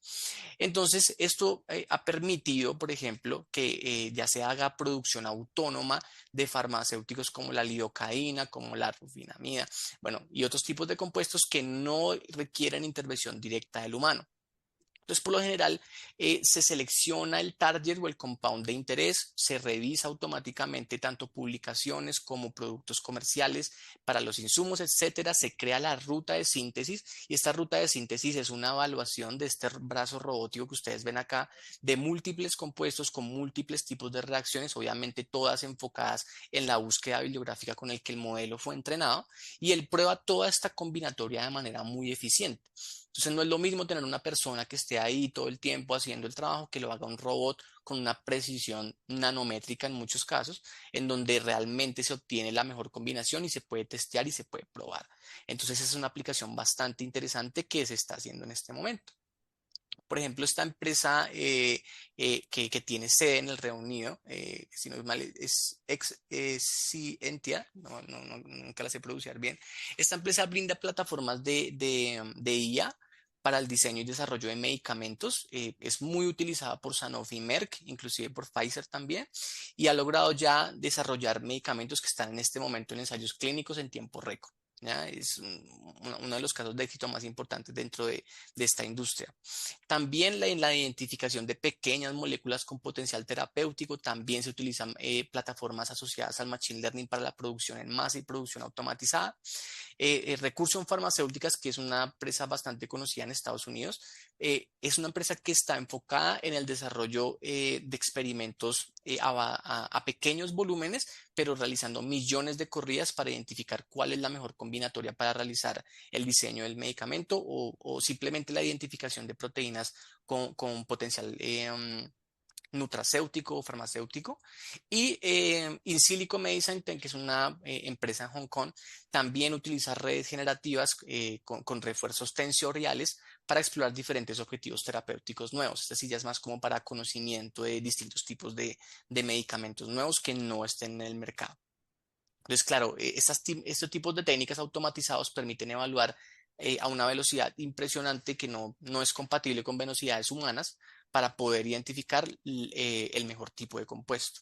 Entonces, esto ha permitido, por ejemplo, que ya se haga producción autónoma de farmacéuticos como la lidocaína, como la rufinamida, bueno, y otros tipos de compuestos que no requieren intervención directa del humano. Entonces, por lo general, se selecciona el target o el compound de interés, se revisa automáticamente tanto publicaciones como productos comerciales para los insumos, etcétera. Se crea la ruta de síntesis, y esta ruta de síntesis es una evaluación de este brazo robótico que ustedes ven acá, de múltiples compuestos con múltiples tipos de reacciones, obviamente todas enfocadas en la búsqueda bibliográfica con el que el modelo fue entrenado, y él prueba toda esta combinatoria de manera muy eficiente. Entonces no es lo mismo tener una persona que esté ahí todo el tiempo haciendo el trabajo, que lo haga un robot con una precisión nanométrica en muchos casos, en donde realmente se obtiene la mejor combinación y se puede testear y se puede probar. Entonces es una aplicación bastante interesante que se está haciendo en este momento. Por ejemplo, esta empresa que tiene sede en el Reino Unido, si no es mal, es Scientia, nunca la sé pronunciar bien. Esta empresa brinda plataformas de IA para el diseño y desarrollo de medicamentos. Es muy utilizada por Sanofi y Merck, inclusive por Pfizer también, y ha logrado ya desarrollar medicamentos que están en este momento en ensayos clínicos en tiempo récord. ¿Ya? Es uno de los casos de éxito más importantes dentro de esta industria. También la identificación de pequeñas moléculas con potencial terapéutico. También se utilizan plataformas asociadas al Machine Learning para la producción en masa y producción automatizada. Recursion Farmacéuticas, que es una empresa bastante conocida en Estados Unidos, es una empresa que está enfocada en el desarrollo de experimentos a pequeños volúmenes, pero realizando millones de corridas para identificar cuál es la mejor combinatoria para realizar el diseño del medicamento, o simplemente la identificación de proteínas con potencial nutracéutico o farmacéutico. Y In Silico Medicine, que es una empresa en Hong Kong, también utiliza redes generativas con refuerzos tensoriales para explorar diferentes objetivos terapéuticos nuevos. Esta sí ya es más como para conocimiento de distintos tipos de medicamentos nuevos que no estén en el mercado. Entonces, claro, estos tipos de técnicas automatizados permiten evaluar a una velocidad impresionante que no es compatible con velocidades humanas, para poder identificar el mejor tipo de compuesto.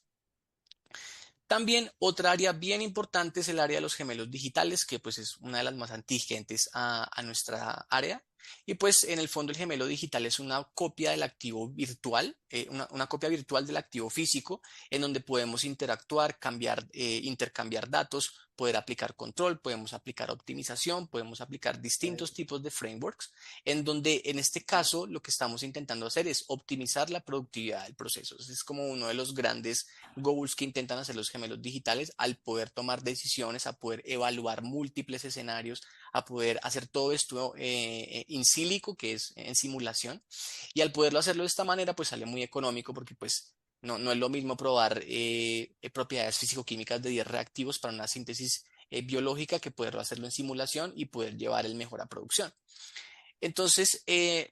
También otra área bien importante es el área de los gemelos digitales, que pues es una de las más antigentes a nuestra área. Y pues en el fondo el gemelo digital es una copia del activo virtual, una copia virtual del activo físico, en donde podemos interactuar, intercambiar datos, poder aplicar control, podemos aplicar optimización, podemos aplicar distintos tipos de frameworks, en donde en este caso lo que estamos intentando hacer es optimizar la productividad del proceso. Ese es como uno de los grandes goals que intentan hacer los gemelos digitales, al poder tomar decisiones, a poder evaluar múltiples escenarios, a poder hacer todo esto in silico, que es en simulación, y al poderlo hacerlo de esta manera, pues sale muy económico, porque pues no es lo mismo probar propiedades físico-químicas de 10 reactivos para una síntesis biológica, que poderlo hacerlo en simulación y poder llevar el mejor a producción. Entonces,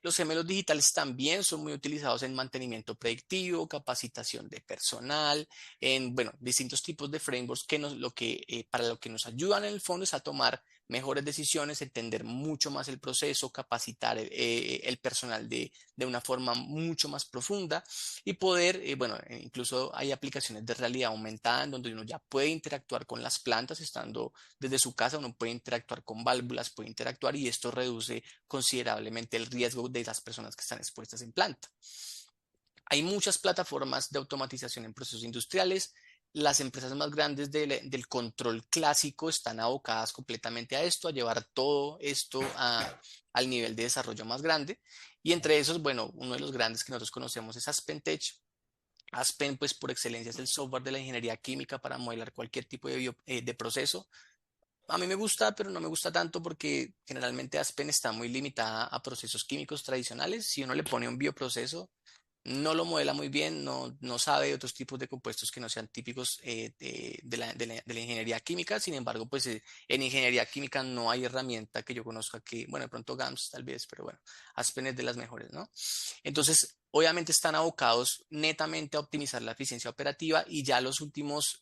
los gemelos digitales también son muy utilizados en mantenimiento predictivo, capacitación de personal, en, bueno, distintos tipos de frameworks que para lo que nos ayudan en el fondo es a tomar mejores decisiones, entender mucho más el proceso, capacitar el personal de una forma mucho más profunda, y poder, bueno, incluso hay aplicaciones de realidad aumentada en donde uno ya puede interactuar con las plantas estando desde su casa. Uno puede interactuar con válvulas, puede interactuar, y esto reduce considerablemente el riesgo de las personas que están expuestas en planta. Hay muchas plataformas de automatización en procesos industriales. Las empresas más grandes del control clásico están abocadas completamente a esto, a llevar todo esto al nivel de desarrollo más grande. Y entre esos, bueno, uno de los grandes que nosotros conocemos es AspenTech. Aspen, pues por excelencia, es el software de la ingeniería química para modelar cualquier tipo de proceso. A mí me gusta, pero no me gusta tanto, porque generalmente Aspen está muy limitada a procesos químicos tradicionales. Si uno le pone un bioproceso, no lo modela muy bien, no sabe de otros tipos de compuestos que no sean típicos de la ingeniería química. Sin embargo, pues en ingeniería química no hay herramienta que yo conozca que, bueno, de pronto GAMS tal vez, pero bueno, Aspen es de las mejores, ¿no? Entonces, obviamente están abocados netamente a optimizar la eficiencia operativa y ya las últimas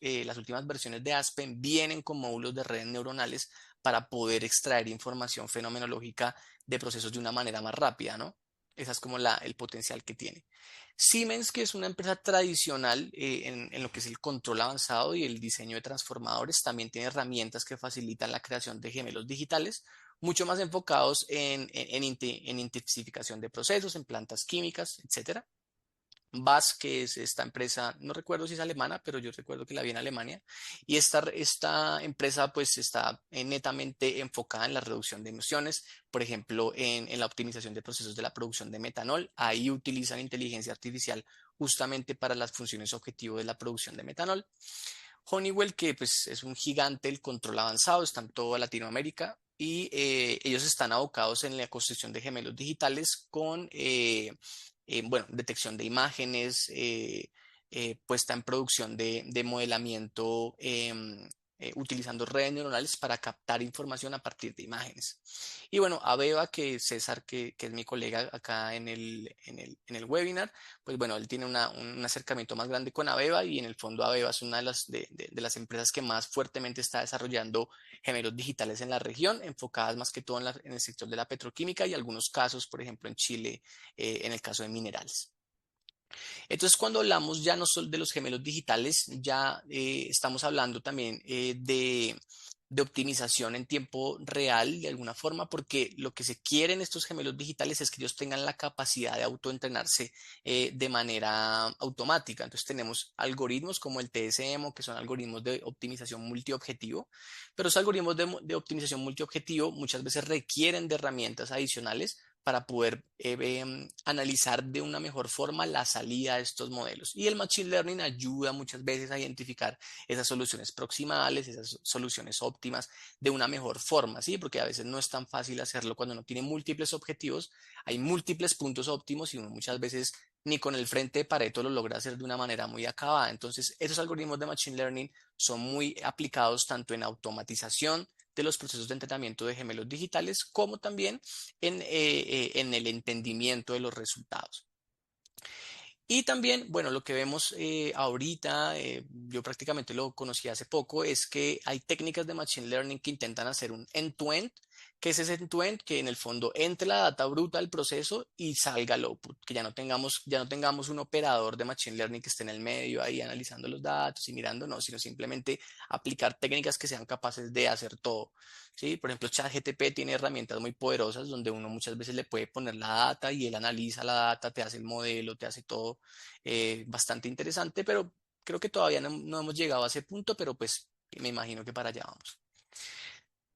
versiones de Aspen vienen con módulos de redes neuronales para poder extraer información fenomenológica de procesos de una manera más rápida, ¿no? Esa es como el potencial que tiene. Siemens, que es una empresa tradicional en lo que es el control avanzado y el diseño de transformadores, también tiene herramientas que facilitan la creación de gemelos digitales, mucho más enfocados en intensificación de procesos, en plantas químicas, etcétera. BAS, que es esta empresa, no recuerdo si es alemana, pero yo recuerdo que la vi en Alemania, y esta empresa pues está netamente enfocada en la reducción de emisiones, por ejemplo, en la optimización de procesos de la producción de metanol. Ahí utilizan inteligencia artificial justamente para las funciones objetivo de la producción de metanol. Honeywell, que pues es un gigante del control avanzado, está en toda Latinoamérica y ellos están abocados en la construcción de gemelos digitales con, bueno, detección de imágenes, puesta en producción de modelamiento, utilizando redes neuronales para captar información a partir de imágenes. Y bueno, Abeba, que César, que es mi colega acá en el webinar, pues bueno, él tiene un acercamiento más grande con Abeba y en el fondo Abeba es una de las empresas que más fuertemente está desarrollando gemelos digitales en la región, enfocadas más que todo en el sector de la petroquímica y algunos casos, por ejemplo, en Chile, en el caso de minerales. Entonces, cuando hablamos ya no solo de los gemelos digitales, ya estamos hablando también de optimización en tiempo real, de alguna forma, porque lo que se quiere en estos gemelos digitales es que ellos tengan la capacidad de autoentrenarse de manera automática. Entonces, tenemos algoritmos como el TSM, que son algoritmos de optimización multiobjetivo, pero esos algoritmos de optimización multiobjetivo muchas veces requieren de herramientas adicionales para poder analizar de una mejor forma la salida de estos modelos. Y el Machine Learning ayuda muchas veces a identificar esas soluciones proximales, esas soluciones óptimas de una mejor forma, ¿sí? Porque a veces no es tan fácil hacerlo cuando uno tiene múltiples objetivos, hay múltiples puntos óptimos y uno muchas veces ni con el frente de Pareto lo logra hacer de una manera muy acabada. Entonces, esos algoritmos de Machine Learning son muy aplicados tanto en automatización de los procesos de entrenamiento de gemelos digitales, como también en el entendimiento de los resultados. Y también, bueno, lo que vemos ahorita, yo prácticamente lo conocí hace poco, es que hay técnicas de Machine Learning que intentan hacer un end-to-end, que es ese end-to-end que en el fondo entre la data bruta del proceso y salga el output, que ya no tengamos un operador de Machine Learning que esté en el medio ahí analizando los datos y mirando, no, sino simplemente aplicar técnicas que sean capaces de hacer todo. ¿Sí? Por ejemplo, ChatGPT tiene herramientas muy poderosas donde uno muchas veces le puede poner la data y él analiza la data, te hace el modelo, te hace todo bastante interesante, pero creo que todavía no hemos llegado a ese punto, pero pues me imagino que para allá vamos.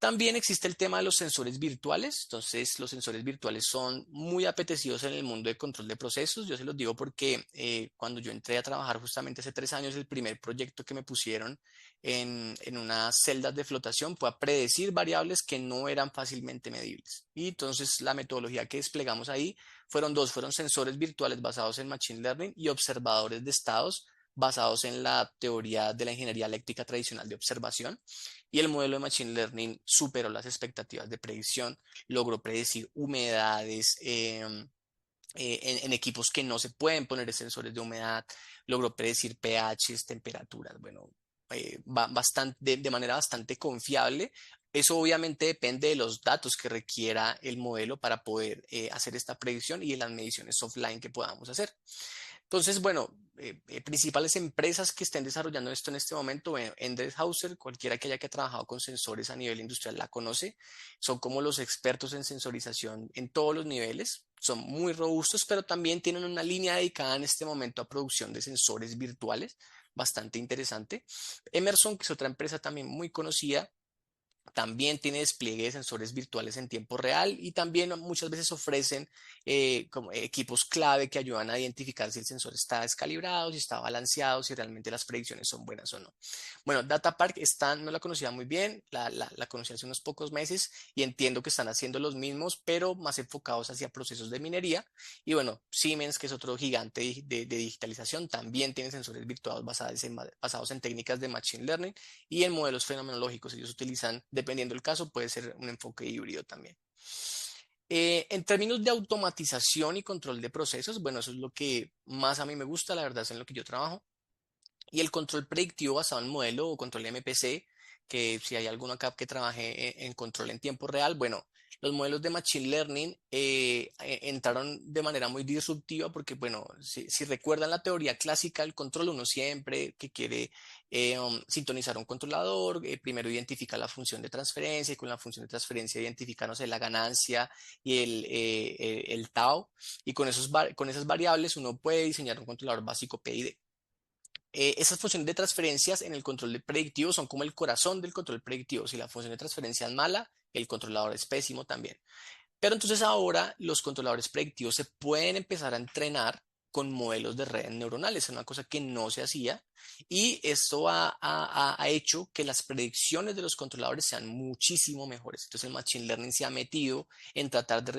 También existe el tema de los sensores virtuales. Entonces, los sensores virtuales son muy apetecidos en el mundo de control de procesos. Yo se los digo porque cuando yo entré a trabajar justamente hace 3 años, el primer proyecto que me pusieron en unas celdas de flotación fue a predecir variables que no eran fácilmente medibles. Y entonces, la metodología que desplegamos ahí fueron dos, fueron sensores virtuales basados en Machine Learning y observadores de estados basados en la teoría de la ingeniería eléctrica tradicional de observación y el modelo de Machine Learning superó las expectativas de predicción, logró predecir humedades en equipos que no se pueden poner sensores de humedad, logró predecir pHs, temperaturas, bueno, de manera bastante confiable. Eso obviamente depende de los datos que requiera el modelo para poder hacer esta predicción y de las mediciones offline que podamos hacer. Entonces, bueno, principales empresas que estén desarrollando esto en este momento, bueno, Endress-Hauser, cualquiera que haya que trabajado con sensores a nivel industrial la conoce, son como los expertos en sensorización en todos los niveles, son muy robustos, pero también tienen una línea dedicada en este momento a producción de sensores virtuales, bastante interesante. Emerson, que es otra empresa también muy conocida, también tiene despliegue de sensores virtuales en tiempo real y también muchas veces ofrecen como equipos clave que ayudan a identificar si el sensor está descalibrado, si está balanceado, si realmente las predicciones son buenas o no. Bueno, DataPark no la conocía muy bien, la conocí hace unos pocos meses y entiendo que están haciendo los mismos, pero más enfocados hacia procesos de minería. Y bueno, Siemens, que es otro gigante de digitalización, también tiene sensores virtuales basados en técnicas de Machine Learning y en modelos fenomenológicos. Ellos utilizan, dependiendo del caso, puede ser un enfoque híbrido también. En términos de automatización y control de procesos, bueno, eso es lo que más a mí me gusta, la verdad es en lo que yo trabajo. Y el control predictivo basado en modelo o control MPC, que si hay alguno acá que trabaje en control en tiempo real, bueno, los modelos de Machine Learning entraron de manera muy disruptiva porque, bueno, si recuerdan la teoría clásica del control, uno siempre que quiere sintonizar un controlador, primero identifica la función de transferencia y con la función de transferencia identifica, no sé, la ganancia y el tau. Y con esas variables uno puede diseñar un controlador básico PID. Esas funciones de transferencias en el control de predictivo son como el corazón del control predictivo. Si la función de transferencia es mala, el controlador es pésimo también. Pero entonces ahora los controladores predictivos se pueden empezar a entrenar con modelos de redes neuronales, es una cosa que no se hacía y esto ha hecho que las predicciones de los controladores sean muchísimo mejores. Entonces el Machine Learning se ha metido en tratar de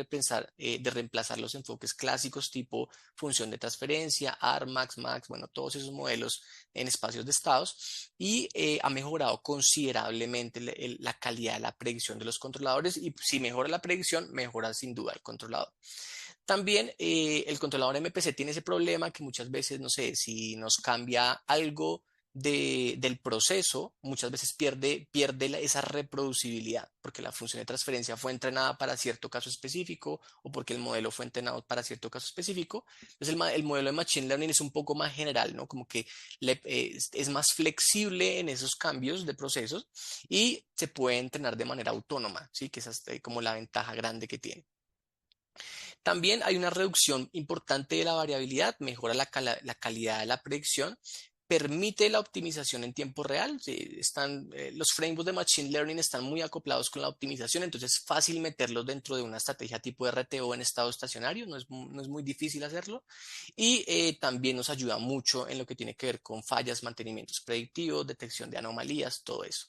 reemplazar los enfoques clásicos tipo función de transferencia, Armax, Max, bueno, todos esos modelos en espacios de estados y ha mejorado considerablemente la calidad de la predicción de los controladores y si mejora la predicción, mejora sin duda el controlador. También el controlador MPC tiene ese problema que muchas veces, no sé, si nos cambia algo del proceso, muchas veces pierde esa reproducibilidad, porque la función de transferencia fue entrenada para cierto caso específico o porque el modelo fue entrenado para cierto caso específico. Entonces el modelo de Machine Learning es un poco más general, ¿no? Como que es más flexible en esos cambios de procesos y se puede entrenar de manera autónoma, ¿sí? Que esa es como la ventaja grande que tiene. También hay una reducción importante de la variabilidad, mejora la calidad de la predicción, permite la optimización en tiempo real. Sí, los frameworks de Machine Learning están muy acoplados con la optimización, entonces es fácil meterlos dentro de una estrategia tipo RTO en estado estacionario, no es muy difícil hacerlo. Y también nos ayuda mucho en lo que tiene que ver con fallas, mantenimientos predictivos, detección de anomalías, todo eso.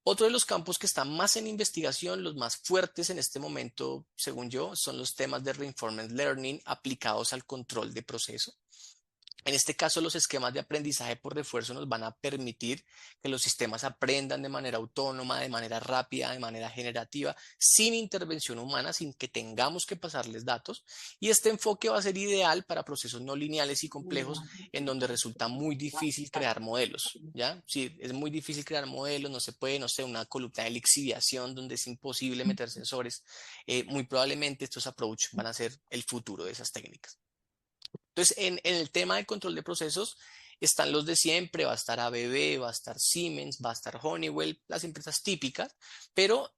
Otro de los campos que está más en investigación, los más fuertes en este momento, según yo, son los temas de reinforcement learning aplicados al control de proceso. En este caso, los esquemas de aprendizaje por refuerzo nos van a permitir que los sistemas aprendan de manera autónoma, de manera rápida, de manera generativa, sin intervención humana, sin que tengamos que pasarles datos. Y este enfoque va a ser ideal para procesos no lineales y complejos en donde resulta muy difícil crear modelos, ¿ya? Sí, es muy difícil crear modelos, no se puede, no sé, una columna de lixiviación donde es imposible meter sensores. Muy probablemente estos approach van a ser el futuro de esas técnicas. Entonces, en el tema de control de procesos están los de siempre, va a estar ABB, va a estar Siemens, va a estar Honeywell, las empresas típicas, pero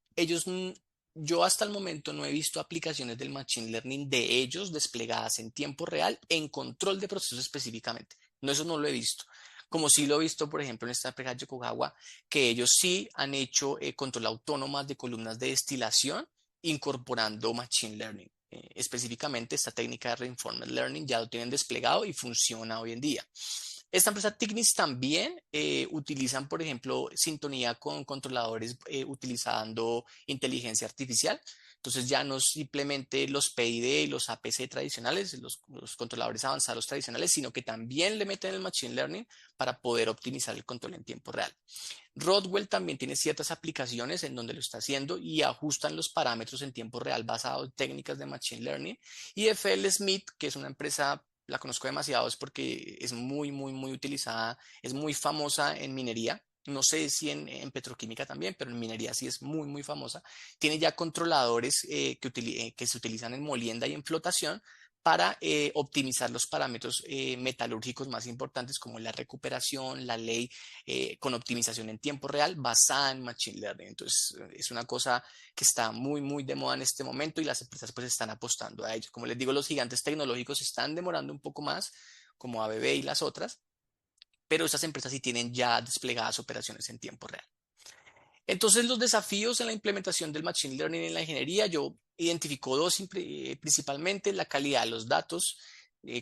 yo hasta el momento no he visto aplicaciones del Machine Learning de ellos desplegadas en tiempo real en control de procesos específicamente. No, eso no lo he visto. Como sí lo he visto, por ejemplo, en esta empresa Yokogawa, que ellos sí han hecho control autónomas de columnas de destilación incorporando Machine Learning. Específicamente esta técnica de Reinforcement Learning ya lo tienen desplegado y funciona hoy en día. Esta empresa Tignis también utilizan, por ejemplo, sintonía con controladores utilizando inteligencia artificial. Entonces ya no simplemente los PID y los APC tradicionales, los controladores avanzados tradicionales, sino que también le meten el Machine Learning para poder optimizar el control en tiempo real. Rodwell también tiene ciertas aplicaciones en donde lo está haciendo y ajustan los parámetros en tiempo real basado en técnicas de Machine Learning. Y FL Smith, que es una empresa, la conozco demasiado, es porque es muy utilizada, es muy famosa en minería. No sé si en petroquímica también, pero en minería sí es muy famosa. Tiene ya controladores que se utilizan en molienda y en flotación para optimizar los parámetros metalúrgicos más importantes como la recuperación, la ley con optimización en tiempo real basada en Machine Learning. Entonces, es una cosa que está muy de moda en este momento y las empresas pues están apostando a ello. Como les digo, los gigantes tecnológicos están demorando un poco más, como ABB y las otras, pero estas empresas sí tienen ya desplegadas operaciones en tiempo real. Entonces, los desafíos en la implementación del Machine Learning en la ingeniería, yo identifico dos principalmente, la calidad de los datos.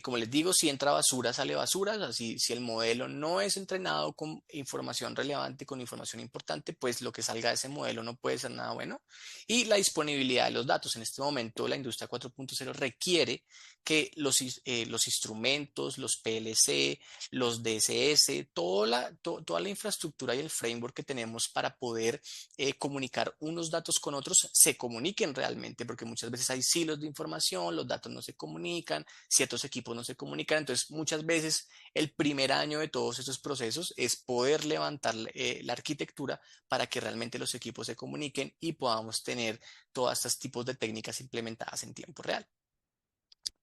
Como les digo, si entra basura, sale basura. O sea, si el modelo no es entrenado con información relevante, con información importante, pues lo que salga de ese modelo no puede ser nada bueno. Y la disponibilidad de los datos. En este momento, la industria 4.0 requiere que los instrumentos, los PLC, los DSS, toda la infraestructura y el framework que tenemos para poder comunicar unos datos con otros se comuniquen realmente, porque muchas veces hay silos de información, los datos no se comunican, ciertos equipos no se comunican. Entonces, muchas veces el primer año de todos estos procesos es poder levantar la arquitectura para que realmente los equipos se comuniquen y podamos tener todos estos tipos de técnicas implementadas en tiempo real.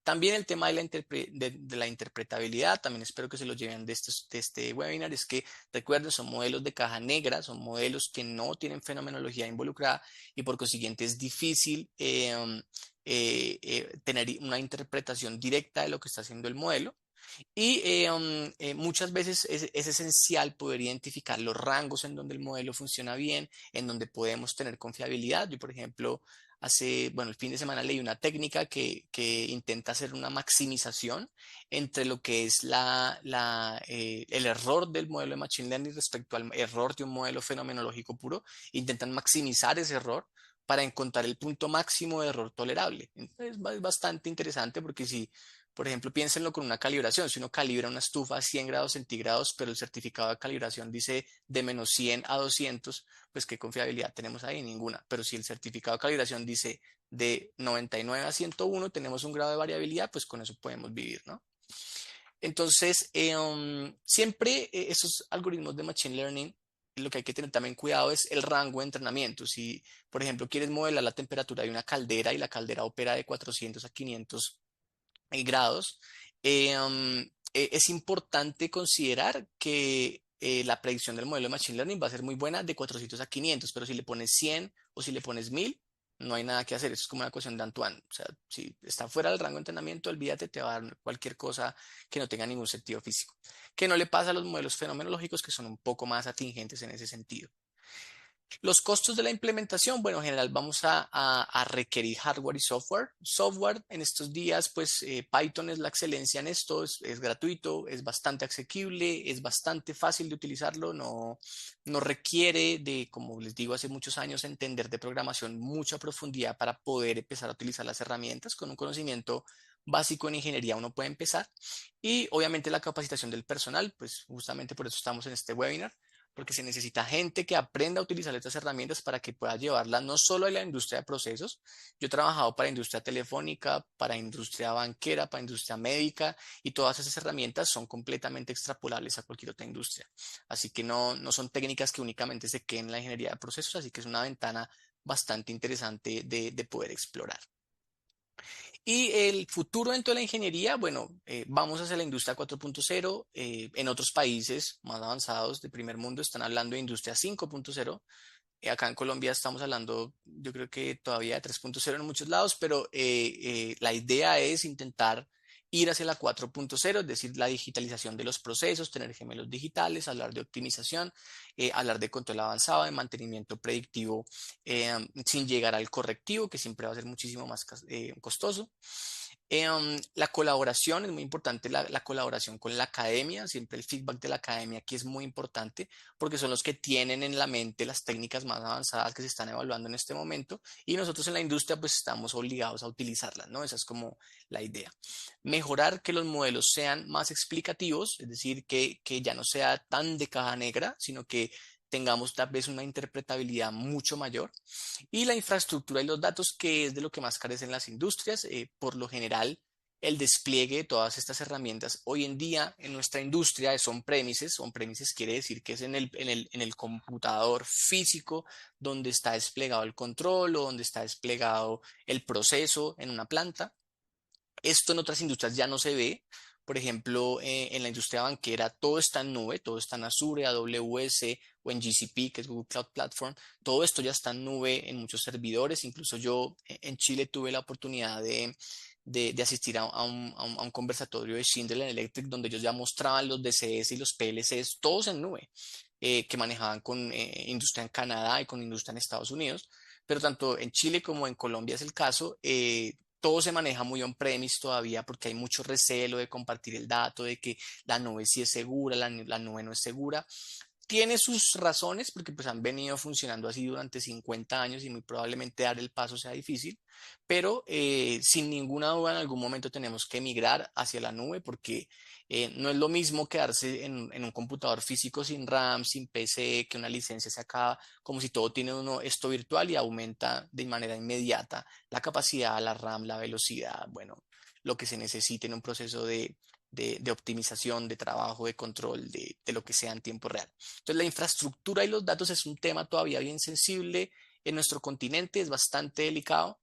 También el tema de la interpretabilidad, también espero que se lo lleven de este webinar, es que recuerden, son modelos de caja negra, son modelos que no tienen fenomenología involucrada y por consiguiente es difícil tener una interpretación directa de lo que está haciendo el modelo. Y muchas veces es esencial poder identificar los rangos en donde el modelo funciona bien, en donde podemos tener confiabilidad. Yo, por ejemplo, bueno, el fin de semana leí una técnica que intenta hacer una maximización entre lo que es el error del modelo de Machine Learning respecto al error de un modelo fenomenológico puro. Intentan maximizar ese error para encontrar el punto máximo de error tolerable. Entonces, es bastante interesante porque si por ejemplo, piénsenlo con una calibración. Si uno calibra una estufa a 100 grados centígrados, pero el certificado de calibración dice de menos 100 a 200, pues ¿qué confiabilidad tenemos ahí? Ninguna. Pero si el certificado de calibración dice de 99 a 101, tenemos un grado de variabilidad, pues con eso podemos vivir, ¿no? Entonces, siempre esos algoritmos de Machine Learning, lo que hay que tener también cuidado es el rango de entrenamiento. Si, por ejemplo, quieres modelar la temperatura de una caldera y la caldera opera de 400 a 500 grados, es importante considerar que la predicción del modelo de Machine Learning va a ser muy buena de 400 a 500, pero si le pones 100 o si le pones 1000, no hay nada que hacer. Eso es como una cuestión de Antoine. O sea, si está fuera del rango de entrenamiento, olvídate, te va a dar cualquier cosa que no tenga ningún sentido físico. Que no le pasa a los modelos fenomenológicos que son un poco más atingentes en ese sentido. Los costos de la implementación, bueno, en general vamos a requerir hardware y software. Software en estos días, pues Python es la excelencia en esto, es gratuito, es bastante asequible, es bastante fácil de utilizarlo, no requiere de, como les digo, hace muchos años entender de programación mucha profundidad para poder empezar a utilizar las herramientas. Con un conocimiento básico en ingeniería uno puede empezar. Y obviamente la capacitación del personal, pues justamente por eso estamos en este webinar, porque se necesita gente que aprenda a utilizar estas herramientas para que pueda llevarlas no solo a la industria de procesos. Yo he trabajado para industria telefónica, para industria banquera, para industria médica, y todas esas herramientas son completamente extrapolables a cualquier otra industria. Así que no son técnicas que únicamente se queden en la ingeniería de procesos, así que es una ventana bastante interesante de poder explorar. Y el futuro dentro de la ingeniería, bueno, vamos hacia la industria 4.0. En otros países más avanzados de primer mundo están hablando de industria 5.0. Acá en Colombia estamos hablando, yo creo que todavía de 3.0 en muchos lados, pero la idea es intentar ir hacia la 4.0, es decir, la digitalización de los procesos, tener gemelos digitales, hablar de optimización, hablar de control avanzado, de mantenimiento predictivo sin llegar al correctivo, que siempre va a ser muchísimo más costoso. La colaboración es muy importante, la colaboración con la academia, siempre el feedback de la academia aquí es muy importante porque son los que tienen en la mente las técnicas más avanzadas que se están evaluando en este momento y nosotros en la industria pues estamos obligados a utilizarlas, ¿no? Esa es como la idea. Mejorar que los modelos sean más explicativos, es decir, que ya no sea tan de caja negra, sino que tengamos tal vez una interpretabilidad mucho mayor y la infraestructura y los datos, que es de lo que más carecen las industrias. Por lo general, el despliegue de todas estas herramientas hoy en día en nuestra industria es on-premises. On-premises quiere decir que es en el computador físico donde está desplegado el control o donde está desplegado el proceso en una planta. Esto en otras industrias ya no se ve. Por ejemplo, en la industria banquera todo está en nube, todo está en Azure, AWS o en GCP, que es Google Cloud Platform. Todo esto ya está en nube en muchos servidores. Incluso yo en Chile tuve la oportunidad de asistir a un conversatorio de Schindler Electric donde ellos ya mostraban los DCS y los PLCs, todos en nube, que manejaban con industria en Canadá y con industria en Estados Unidos. Pero tanto en Chile como en Colombia es el caso. todo se maneja muy on-premise todavía porque hay mucho recelo de compartir el dato, de que la nube sí es segura, la nube no es segura. Tiene sus razones porque pues han venido funcionando así durante 50 años y muy probablemente dar el paso sea difícil, pero sin ninguna duda en algún momento tenemos que migrar hacia la nube porque no es lo mismo quedarse en un computador físico sin RAM, sin PC, que una licencia se acaba, como si todo tiene uno esto virtual y aumenta de manera inmediata la capacidad, la RAM, la velocidad, bueno, lo que se necesite en un proceso de optimización, de trabajo, de control, de lo que sea en tiempo real. Entonces, la infraestructura y los datos es un tema todavía bien sensible en nuestro continente, es bastante delicado.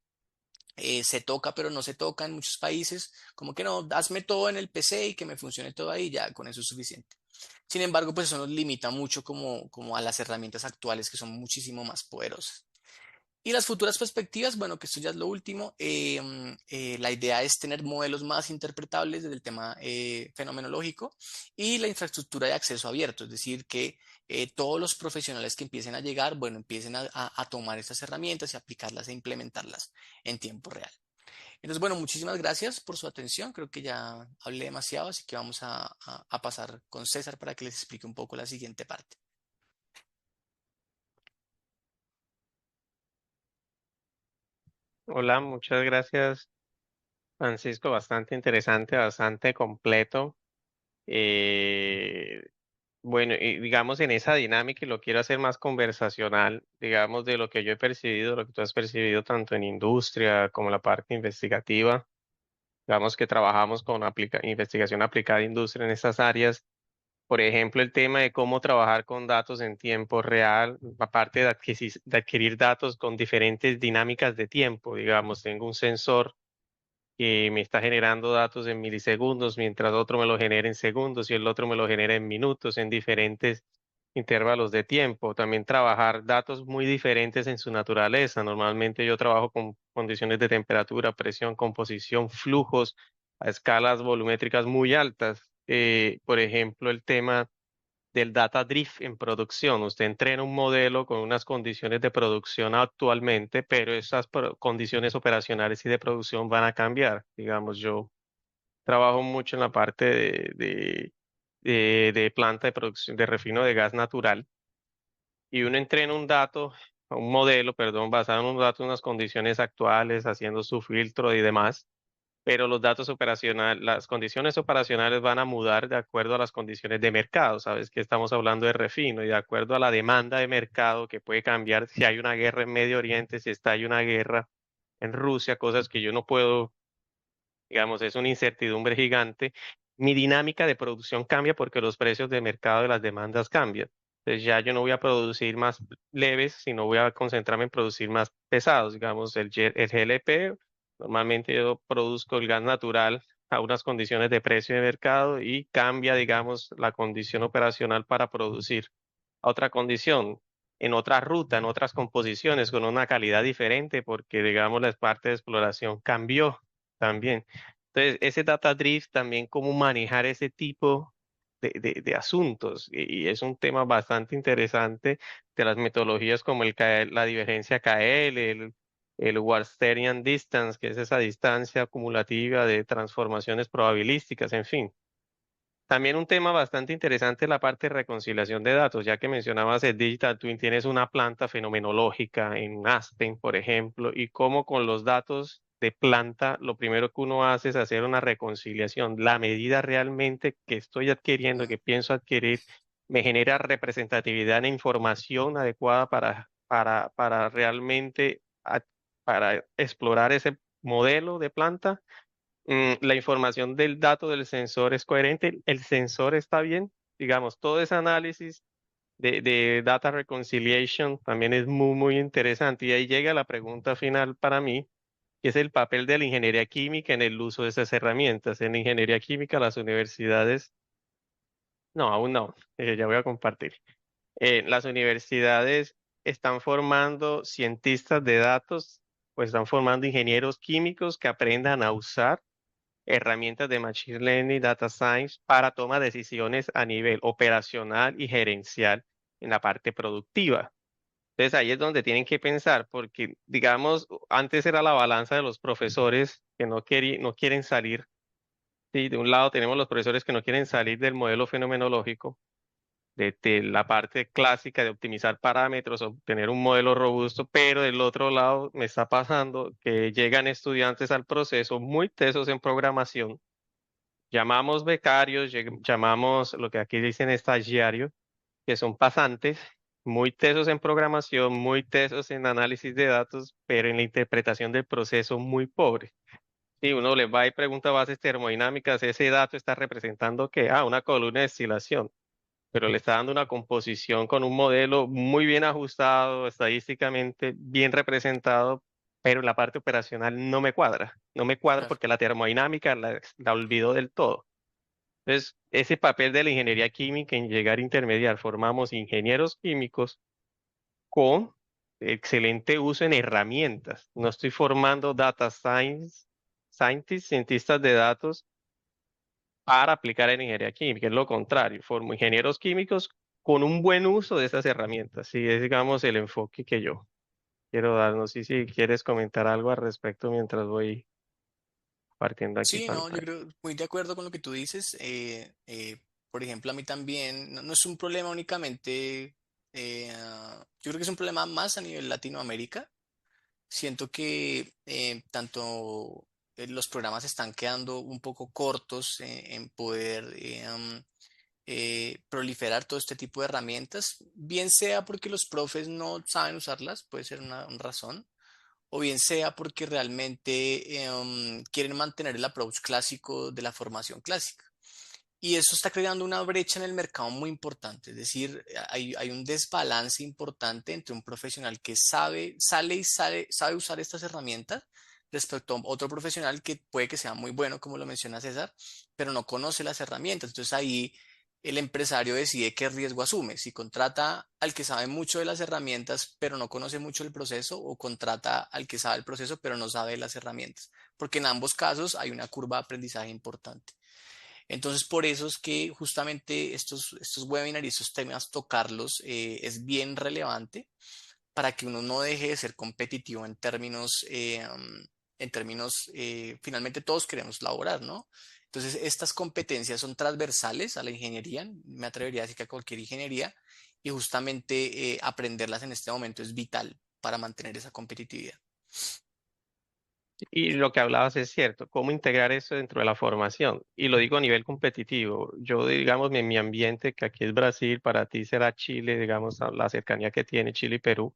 Se toca, pero no se toca en muchos países, como que no, hazme todo en el PC y que me funcione todo ahí, ya con eso es suficiente. Sin embargo, pues eso nos limita mucho como a las herramientas actuales que son muchísimo más poderosas. Y las futuras perspectivas, bueno, que esto ya es lo último, la idea es tener modelos más interpretables desde el tema fenomenológico y la infraestructura de acceso abierto, es decir, que todos los profesionales que empiecen a llegar, bueno, empiecen a tomar estas herramientas y aplicarlas e implementarlas en tiempo real. Entonces, bueno, muchísimas gracias por su atención, creo que ya hablé demasiado, así que vamos a pasar con César para que les explique un poco la siguiente parte. Hola, muchas gracias, Francisco. Bastante interesante, bastante completo. Eh, bueno, y digamos en esa dinámica, y lo quiero hacer más conversacional, digamos de lo que yo he percibido, lo que tú has percibido tanto en industria como la parte investigativa. Digamos que trabajamos con investigación aplicada a industria en estas áreas. Por ejemplo, el tema de cómo trabajar con datos en tiempo real, aparte de adquirir datos con diferentes dinámicas de tiempo. Digamos, tengo un sensor que me está generando datos en milisegundos, mientras otro me lo genera en segundos y el otro me lo genera en minutos, en diferentes intervalos de tiempo. También trabajar datos muy diferentes en su naturaleza. Normalmente yo trabajo con condiciones de temperatura, presión, composición, flujos a escalas volumétricas muy altas. Por ejemplo, el tema del data drift en producción. Usted entrena un modelo con unas condiciones de producción actualmente, pero esas condiciones operacionales y de producción van a cambiar. Digamos, yo trabajo mucho en la parte de planta de producción, de refino de gas natural, y uno entrena un modelo, perdón, basado en unos datos, unas condiciones actuales, haciendo su filtro y demás, pero los datos operacionales, las condiciones operacionales van a mudar de acuerdo a las condiciones de mercado. Sabes que estamos hablando de refino y de acuerdo a la demanda de mercado que puede cambiar si hay una guerra en Medio Oriente, si está hay una guerra en Rusia, cosas que yo no puedo, digamos, es una incertidumbre gigante. Mi dinámica de producción cambia porque los precios de mercado y las demandas cambian. Entonces ya yo no voy a producir más leves, sino voy a concentrarme en producir más pesados. Digamos, el GLP, normalmente yo produzco el gas natural a unas condiciones de precio de mercado y cambia, digamos, la condición operacional para producir a otra condición, en otra ruta, en otras composiciones, con una calidad diferente, porque, digamos, la parte de exploración cambió también. Entonces, ese data drift también, cómo manejar ese tipo de asuntos. Y es un tema bastante interesante de las metodologías como la divergencia KL, el Warsterian Distance, que es esa distancia acumulativa de transformaciones probabilísticas, en fin. También un tema bastante interesante es la parte de reconciliación de datos, ya que mencionabas el Digital Twin, tienes una planta fenomenológica en Aspen, por ejemplo, y cómo con los datos de planta, lo primero que uno hace es hacer una reconciliación. La medida realmente que estoy adquiriendo, que pienso adquirir, me genera representatividad en información adecuada para realmente para explorar ese modelo de planta. La información del dato del sensor es coherente, el sensor está bien, digamos, todo ese análisis de data reconciliation también es muy, muy interesante. Y ahí llega la pregunta final para mí, que es el papel de la ingeniería química en el uso de esas herramientas. En ingeniería química, las universidades, no, aún no, ya voy a compartir. Las universidades están formando cientistas de datos, pues están formando ingenieros químicos que aprendan a usar herramientas de Machine Learning, Data Science para toma de decisiones a nivel operacional y gerencial en la parte productiva. Entonces ahí es donde tienen que pensar, porque digamos, antes era la balanza de los profesores que no quieren salir. Sí, de un lado tenemos los profesores que no quieren salir del modelo fenomenológico, de la parte clásica de optimizar parámetros, obtener un modelo robusto, pero del otro lado me está pasando que llegan estudiantes al proceso muy tesos en programación, llamamos becarios, llamamos lo que aquí dicen estagiarios, que son pasantes, muy tesos en programación, muy tesos en análisis de datos, pero en la interpretación del proceso muy pobre. Si uno le va y pregunta bases termodinámicas, ese dato está representando que, una columna de destilación, pero le está dando una composición con un modelo muy bien ajustado, estadísticamente bien representado, pero la parte operacional no me cuadra. No me cuadra Claro. porque la termodinámica la olvidó del todo. Entonces, ese papel de la ingeniería química en llegar a intermediar, formamos ingenieros químicos con excelente uso en herramientas. No estoy formando data science, scientists, cientistas de datos para aplicar en ingeniería química, es lo contrario, formo ingenieros químicos con un buen uso de esas herramientas. Sí, es, digamos, el enfoque que yo quiero dar. No sé si quieres comentar algo al respecto mientras voy partiendo aquí Sí, no, yo pantalla. creo muy de acuerdo con lo que tú dices. Por ejemplo, a mí también no es un problema únicamente, yo creo que es un problema más a nivel Latinoamérica. Siento que tanto los programas están quedando un poco cortos en poder proliferar todo este tipo de herramientas, bien sea porque los profes no saben usarlas, puede ser una razón, o bien sea porque realmente quieren mantener el approach clásico de la formación clásica. Y eso está creando una brecha en el mercado muy importante, es decir, hay un desbalance importante entre un profesional que sabe usar estas herramientas respecto a otro profesional que puede que sea muy bueno, como lo menciona César, pero no conoce las herramientas. Entonces ahí el empresario decide qué riesgo asume, si contrata al que sabe mucho de las herramientas, pero no conoce mucho el proceso, o contrata al que sabe el proceso, pero no sabe de las herramientas, porque en ambos casos hay una curva de aprendizaje importante. Entonces, por eso es que justamente estos webinars y estos temas, tocarlos es bien relevante para que uno no deje de ser competitivo en términos, finalmente todos queremos laborar, ¿no? Entonces, estas competencias son transversales a la ingeniería, me atrevería a decir que a cualquier ingeniería, y justamente aprenderlas en este momento es vital para mantener esa competitividad. Y lo que hablabas es cierto, cómo integrar eso dentro de la formación. Y lo digo a nivel competitivo. Yo, digamos, en mi ambiente, que aquí es Brasil, para ti será Chile, digamos, a la cercanía que tiene Chile y Perú.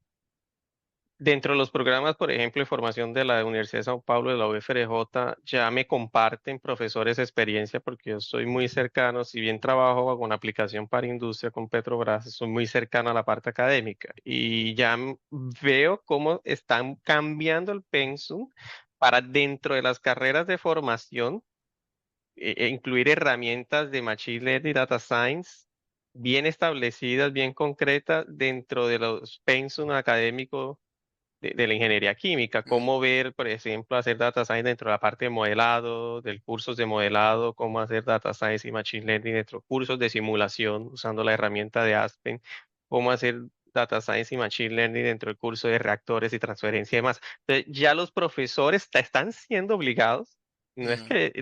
Dentro de los programas, por ejemplo, de formación de la Universidad de Sao Paulo, de la UFRJ, ya me comparten profesores experiencia porque yo estoy muy cercano, si bien trabajo con aplicación para industria con Petrobras, soy muy cercano a la parte académica y ya veo cómo están cambiando el pensum para dentro de las carreras de formación incluir herramientas de Machine Learning y Data Science bien establecidas, bien concretas dentro de los pensum académicos de la ingeniería química, Mm, cómo ver, por ejemplo, hacer data science dentro de la parte de modelado, del cursos de modelado, cómo hacer data science y machine learning dentro de cursos de simulación usando la herramienta de Aspen, cómo hacer data science y machine learning dentro del curso de reactores y transferencia y demás. Entonces, ya los profesores están siendo obligados, mm,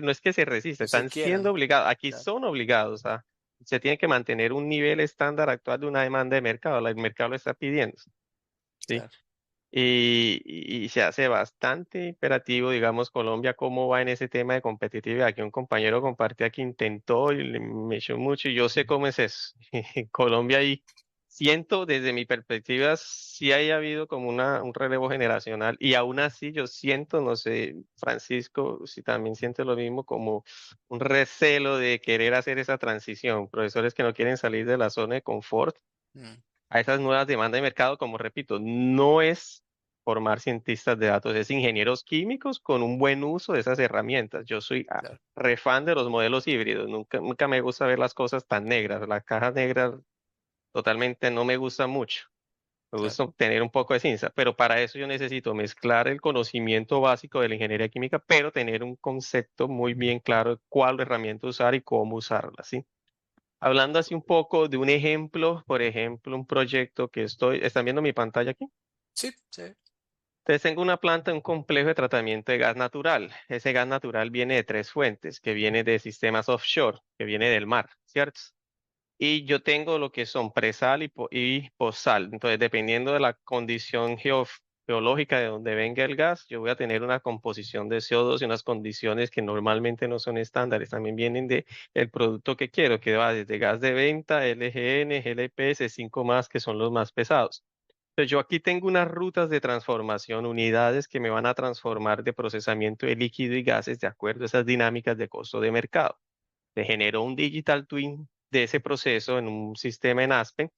no es que se resista, no se están siendo quieran. obligados, aquí Claro, son obligados a, se tiene que mantener un nivel estándar actual de una demanda de mercado, el mercado lo está pidiendo. ¿Sí? claro. Y se hace bastante imperativo, digamos, Colombia, cómo va en ese tema de competitividad. Aquí un compañero compartía que intentó y me echó mucho y yo sé cómo es eso. En Colombia y siento desde mi perspectiva sí haya habido como un relevo generacional y aún así yo siento, no sé, Francisco, si también siente lo mismo, como un recelo de querer hacer esa transición. Profesores que no quieren salir de la zona de confort Mm, a esas nuevas demandas de mercado, como repito, no es formar cientistas de datos, es ingenieros químicos con un buen uso de esas herramientas. Yo soy claro, re fan de los modelos híbridos, nunca me gusta ver las cosas tan negras, las cajas negras totalmente no me gusta mucho. Me claro. gusta tener un poco de ciencia, pero para eso yo necesito mezclar el conocimiento básico de la ingeniería química, pero tener un concepto muy bien claro de cuál herramienta usar y cómo usarla, ¿sí? Hablando así un poco de un ejemplo, por ejemplo, un proyecto que ¿están viendo mi pantalla aquí? Sí, sí. Entonces tengo una planta, un complejo de tratamiento de gas natural. Ese gas natural viene de tres fuentes, que viene de sistemas offshore, que viene del mar, ¿cierto? Y yo tengo lo que son presal y posal. Entonces, dependiendo de la condición geológica de donde venga el gas, yo voy a tener una composición de CO2 y unas condiciones que normalmente no son estándares. También vienen de el producto que quiero, que va desde gas de venta, LGN, GLP, 5 más, que son los más pesados. Entonces, yo aquí tengo unas rutas de transformación, unidades que me van a transformar de procesamiento de líquido y gases de acuerdo a esas dinámicas de costo de mercado. Se generó un digital twin de ese proceso en un sistema en Aspen,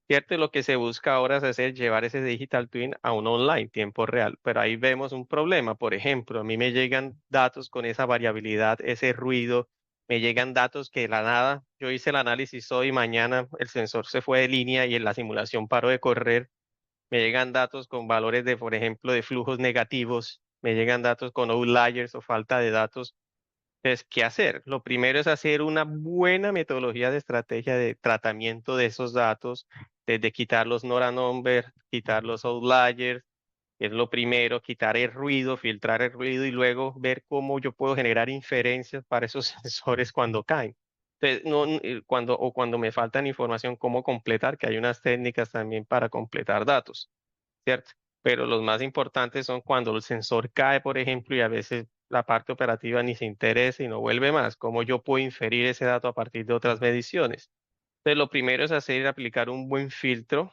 ¿cierto? Y lo que se busca ahora es llevar ese digital twin a un online, tiempo real. Pero ahí vemos un problema. Por ejemplo, a mí me llegan datos con esa variabilidad, ese ruido, me llegan datos que de la nada, yo hice el análisis hoy, mañana el sensor se fue de línea y en la simulación paró de correr. Me llegan datos con valores de, por ejemplo, de flujos negativos. Me llegan datos con outliers o falta de datos. Entonces, ¿qué hacer? Lo primero es hacer una buena metodología de estrategia de tratamiento de esos datos, desde quitar los Nora number, quitar los outliers, es lo primero, quitar el ruido, filtrar el ruido y luego ver cómo yo puedo generar inferencias para esos sensores cuando caen. Entonces, cuando me faltan información, cómo completar, que hay unas técnicas también para completar datos. ¿Cierto? Pero los más importantes son cuando el sensor cae, por ejemplo, y a veces la parte operativa ni se interesa y no vuelve más. ¿Cómo yo puedo inferir ese dato a partir de otras mediciones? Entonces, lo primero es aplicar un buen filtro.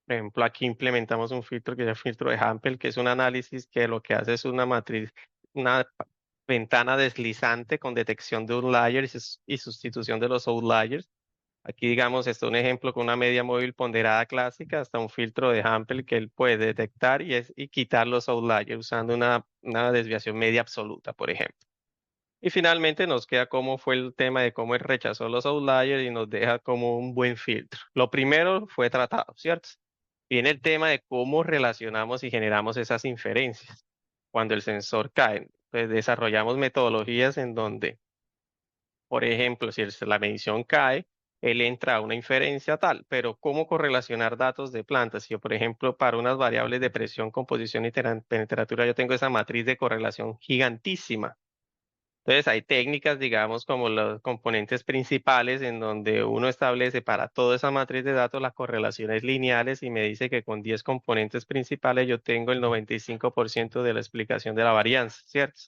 Por ejemplo, aquí implementamos un filtro que es el filtro de Hampel, que es un análisis que lo que hace es una matriz, una ventana deslizante con detección de outliers y sustitución de los outliers. Aquí, digamos, está un ejemplo con una media móvil ponderada clásica, hasta un filtro de Hampel que él puede detectar y quitar los outliers usando una desviación media absoluta, por ejemplo. Y finalmente nos queda cómo fue el tema de cómo él rechazó los outliers y nos deja como un buen filtro. Lo primero fue tratado, ¿cierto? Viene el tema de cómo relacionamos y generamos esas inferencias cuando el sensor cae. Pues desarrollamos metodologías en donde por ejemplo, si la medición cae, él entra a una inferencia tal, pero ¿cómo correlacionar datos de plantas? Si yo, por ejemplo, para unas variables de presión, composición y temperatura, yo tengo esa matriz de correlación gigantísima. Entonces, hay técnicas, digamos, como los componentes principales, en donde uno establece para toda esa matriz de datos las correlaciones lineales y me dice que con 10 componentes principales yo tengo el 95% de la explicación de la varianza, ¿cierto?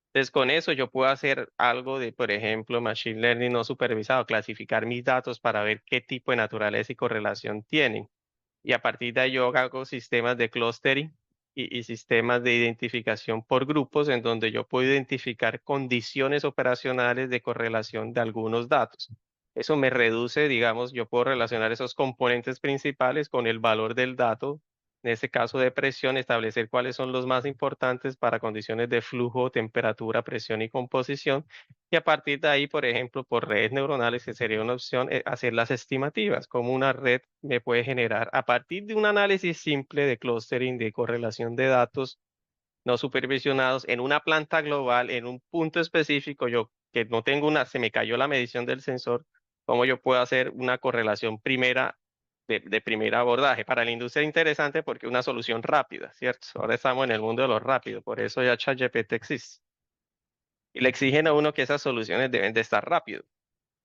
Entonces, con eso yo puedo hacer algo de, por ejemplo, machine learning no supervisado, clasificar mis datos para ver qué tipo de naturaleza y correlación tienen. Y a partir de ahí yo hago sistemas de clustering y sistemas de identificación por grupos en donde yo puedo identificar condiciones operacionales de correlación de algunos datos. Eso me reduce, digamos, yo puedo relacionar esos componentes principales con el valor del dato, en este caso de presión, establecer cuáles son los más importantes para condiciones de flujo, temperatura, presión y composición. Y a partir de ahí, por ejemplo, por redes neuronales, que sería una opción, hacer las estimativas, como una red me puede generar a partir de un análisis simple de clustering, de correlación de datos no supervisionados en una planta global, en un punto específico, yo que no tengo se me cayó la medición del sensor, cómo yo puedo hacer una correlación primera de primer abordaje. Para la industria es interesante porque es una solución rápida, ¿cierto? Ahora estamos en el mundo de lo rápido, por eso ya ChatGPT existe. Y le exigen a uno que esas soluciones deben de estar rápido.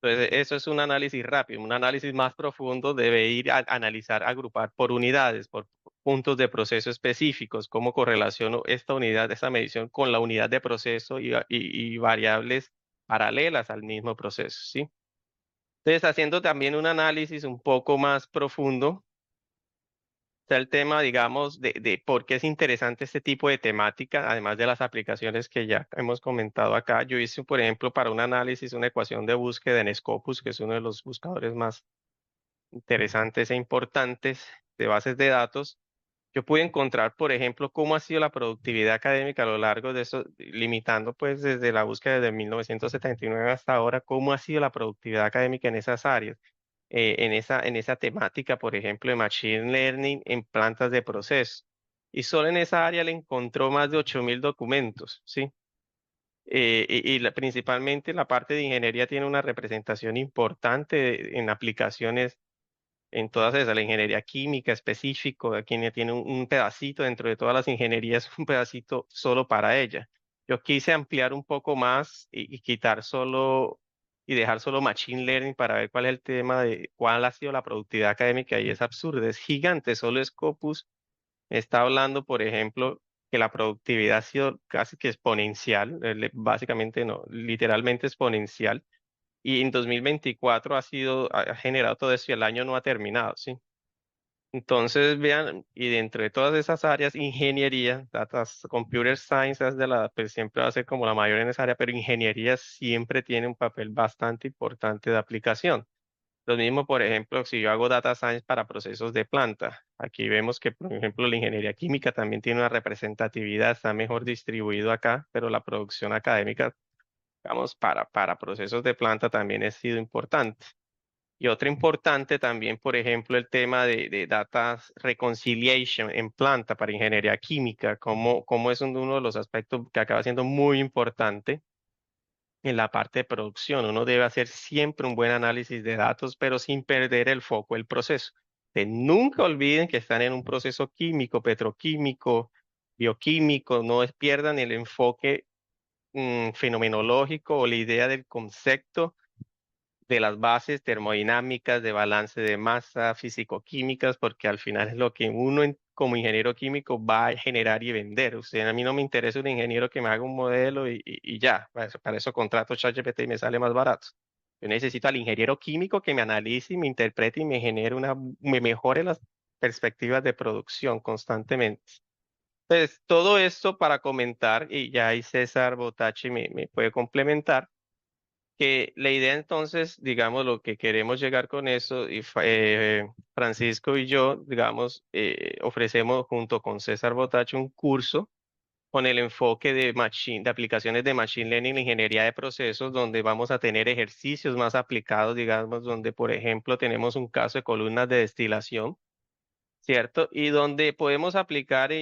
Entonces, eso es un análisis rápido. Un análisis más profundo debe ir a analizar, agrupar por unidades, por puntos de proceso específicos, cómo correlaciono esta unidad, esta medición con la unidad de proceso y variables paralelas al mismo proceso, ¿sí? Entonces, haciendo también un análisis un poco más profundo, está el tema, digamos, de por qué es interesante este tipo de temática, además de las aplicaciones que ya hemos comentado acá. Yo hice, por ejemplo, para un análisis, una ecuación de búsqueda en Scopus, que es uno de los buscadores más interesantes e importantes de bases de datos. Yo pude encontrar, por ejemplo, cómo ha sido la productividad académica a lo largo de eso, limitando pues desde la búsqueda de 1979 hasta ahora, cómo ha sido la productividad académica en esas áreas, en esa temática, por ejemplo, de Machine Learning en plantas de proceso. Y solo en esa área le encontró más de 8.000 documentos, ¿sí? Principalmente la parte de ingeniería tiene una representación importante en aplicaciones en todas esas, la ingeniería química específico, aquí tiene un pedacito dentro de todas las ingenierías, un pedacito solo para ella. Yo quise ampliar un poco más y quitar solo y dejar solo Machine Learning para ver cuál es el tema de cuál ha sido la productividad académica y es absurdo, es gigante, solo Scopus está hablando, por ejemplo, que la productividad ha sido casi que exponencial, básicamente no, literalmente exponencial, y en 2024 ha generado todo eso y el año no ha terminado, ¿sí? Entonces, vean, y dentro de todas esas áreas, ingeniería, computer science es pues siempre va a ser como la mayor en esa área, pero ingeniería siempre tiene un papel bastante importante de aplicación. Lo mismo, por ejemplo, si yo hago data science para procesos de planta. Aquí vemos que, por ejemplo, la ingeniería química también tiene una representatividad, está mejor distribuido acá, pero la producción académica, digamos, para procesos de planta también ha sido importante. Y otra importante también, por ejemplo, el tema de data reconciliation en planta para ingeniería química, como es uno de los aspectos que acaba siendo muy importante en la parte de producción. Uno debe hacer siempre un buen análisis de datos, pero sin perder el foco del proceso. Nunca olviden que están en un proceso químico, petroquímico, bioquímico, no pierdan el enfoque fenomenológico o la idea del concepto de las bases termodinámicas, de balance de masa, físico-químicas, porque al final es lo que uno como ingeniero químico va a generar y vender. A mí no me interesa un ingeniero que me haga un modelo y ya, para eso contrato ChatGPT y me sale más barato. Yo necesito al ingeniero químico que me analice y me interprete y me genere me mejore las perspectivas de producción constantemente. Entonces, todo esto para comentar, y ya ahí César Botachi me puede complementar que la idea entonces, digamos, lo que queremos llegar con eso, Francisco y yo, digamos, ofrecemos junto con César Botacho un curso con el enfoque de aplicaciones de Machine Learning, ingeniería de procesos, donde vamos a tener ejercicios más aplicados, digamos, donde, por ejemplo, tenemos un caso de columnas de destilación, ¿cierto? Y donde podemos aplicar e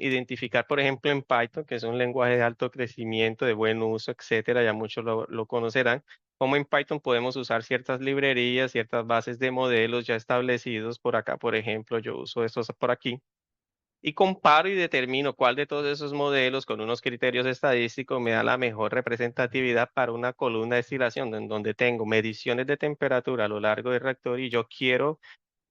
identificar, por ejemplo, en Python, que es un lenguaje de alto crecimiento, de buen uso, etcétera, ya muchos lo conocerán, como en Python podemos usar ciertas librerías, ciertas bases de modelos ya establecidos por acá, por ejemplo, yo uso estos por aquí, y comparo y determino cuál de todos esos modelos con unos criterios estadísticos me da la mejor representatividad para una columna de destilación, en donde tengo mediciones de temperatura a lo largo del reactor y yo quiero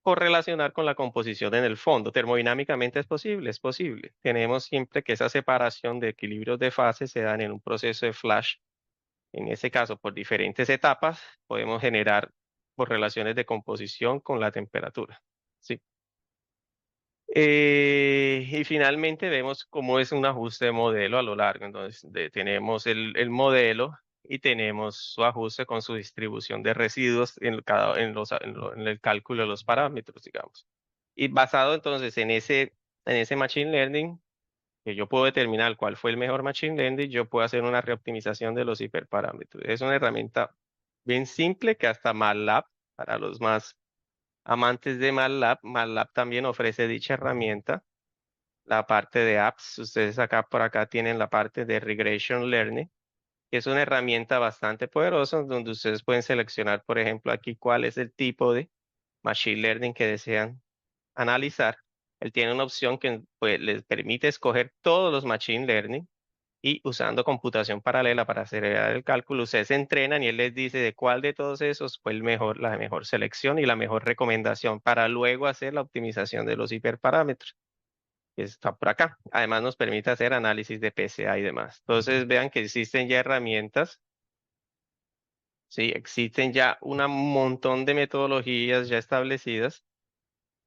correlacionar con la composición en el fondo. Termodinámicamente es posible, es posible. Tenemos siempre que esa separación de equilibrios de fase se dan en un proceso de flash. En ese caso, por diferentes etapas, podemos generar correlaciones de composición con la temperatura. Sí. Y finalmente vemos cómo es un ajuste de modelo a lo largo. Entonces, tenemos el modelo y tenemos su ajuste con su distribución de residuos en el cálculo de los parámetros, digamos. Y basado entonces en ese Machine Learning, que yo puedo determinar cuál fue el mejor Machine Learning, yo puedo hacer una reoptimización de los hiperparámetros. Es una herramienta bien simple que hasta MATLAB, para los más amantes de MATLAB, MATLAB también ofrece dicha herramienta. La parte de apps, ustedes acá por acá tienen la parte de Regression Learning, que es una herramienta bastante poderosa donde ustedes pueden seleccionar, por ejemplo, aquí cuál es el tipo de Machine Learning que desean analizar. Él tiene una opción que pues, les permite escoger todos los Machine Learning y usando computación paralela para acelerar el cálculo, ustedes se entrenan y él les dice de cuál de todos esos fue la mejor selección y la mejor recomendación para luego hacer la optimización de los hiperparámetros que está por acá. Además nos permite hacer análisis de PCA y demás. Entonces vean que existen ya herramientas, sí, existen ya un montón de metodologías ya establecidas.